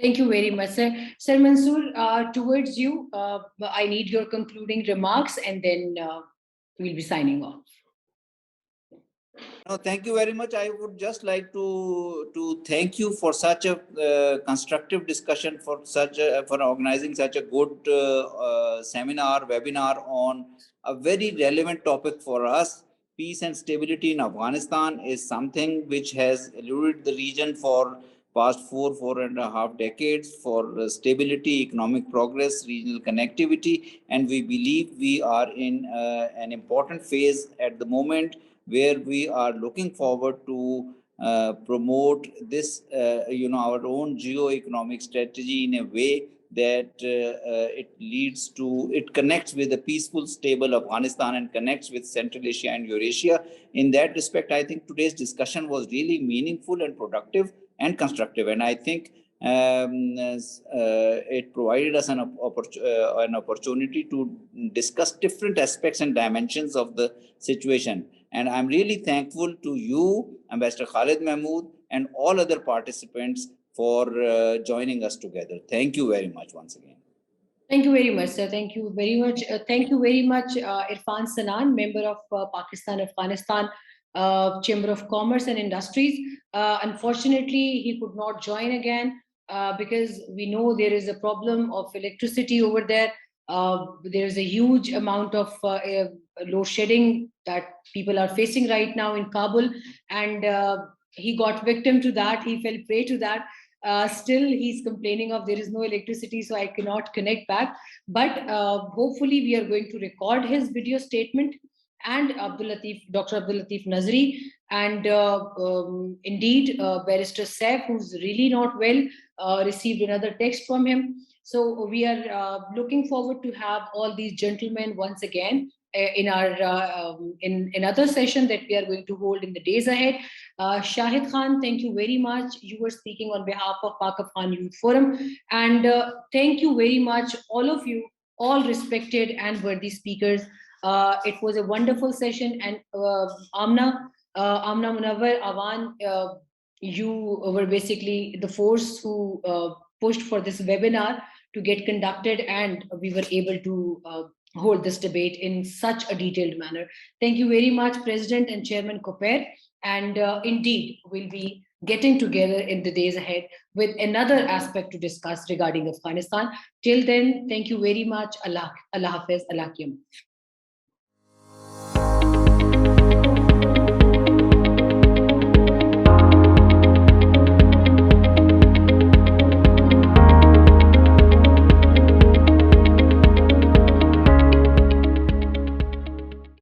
Speaker 1: Thank you very much, sir. Sir Mansoor, towards you, I need your concluding remarks, and then we'll be signing off.
Speaker 2: No, thank you very much. I would just like to thank you for such a constructive discussion, for organizing such a good seminar, webinar on a very relevant topic for us. Peace and stability in Afghanistan is something which has eluded the region for past 4.5 decades, for stability, economic progress, regional connectivity, and we believe we are in an important phase at the moment, where we are looking forward to promote this, our own geo-economic strategy in a way that it connects with a peaceful, stable Afghanistan and connects with Central Asia and Eurasia. In that respect, I think today's discussion was really meaningful and productive and constructive. And I think it provided us an opportunity to discuss different aspects and dimensions of the situation. And I'm really thankful to you, Ambassador Khaled, Mahmoud, and all other participants for joining us together. Thank you very much once again.
Speaker 1: Thank you very much, sir. Thank you very much. Thank you very much, Irfan Sanan, member of Pakistan-Afghanistan Chamber of Commerce and Industries. Unfortunately, he could not join again because we know there is a problem of electricity over there. There is a huge amount of load shedding that people are facing right now in Kabul, and he got victim to that. He fell prey to that. Still, he's complaining of there is no electricity, so I cannot connect back. But hopefully, we are going to record his video statement, and Dr. Abdul Latif Nazri, and indeed Barrister Saif, who's really not well, received another text from him. So we are looking forward to have all these gentlemen once again in our in another session that we are going to hold in the days ahead. Shahid Khan, thank you very much. You were speaking on behalf of Pak-Afghan Youth Forum, and thank you very much, all of you, all respected and worthy speakers. It was a wonderful session, and Amna Munawar, Awan, you were basically the force who pushed for this webinar to get conducted, and we were able to hold this debate in such a detailed manner. Thank you very much, President and Chairman COPAIR, and indeed we'll be getting together in the days ahead with another aspect to discuss regarding Afghanistan. Till then, thank you very much. Allah Hafiz, Allah Kiyam.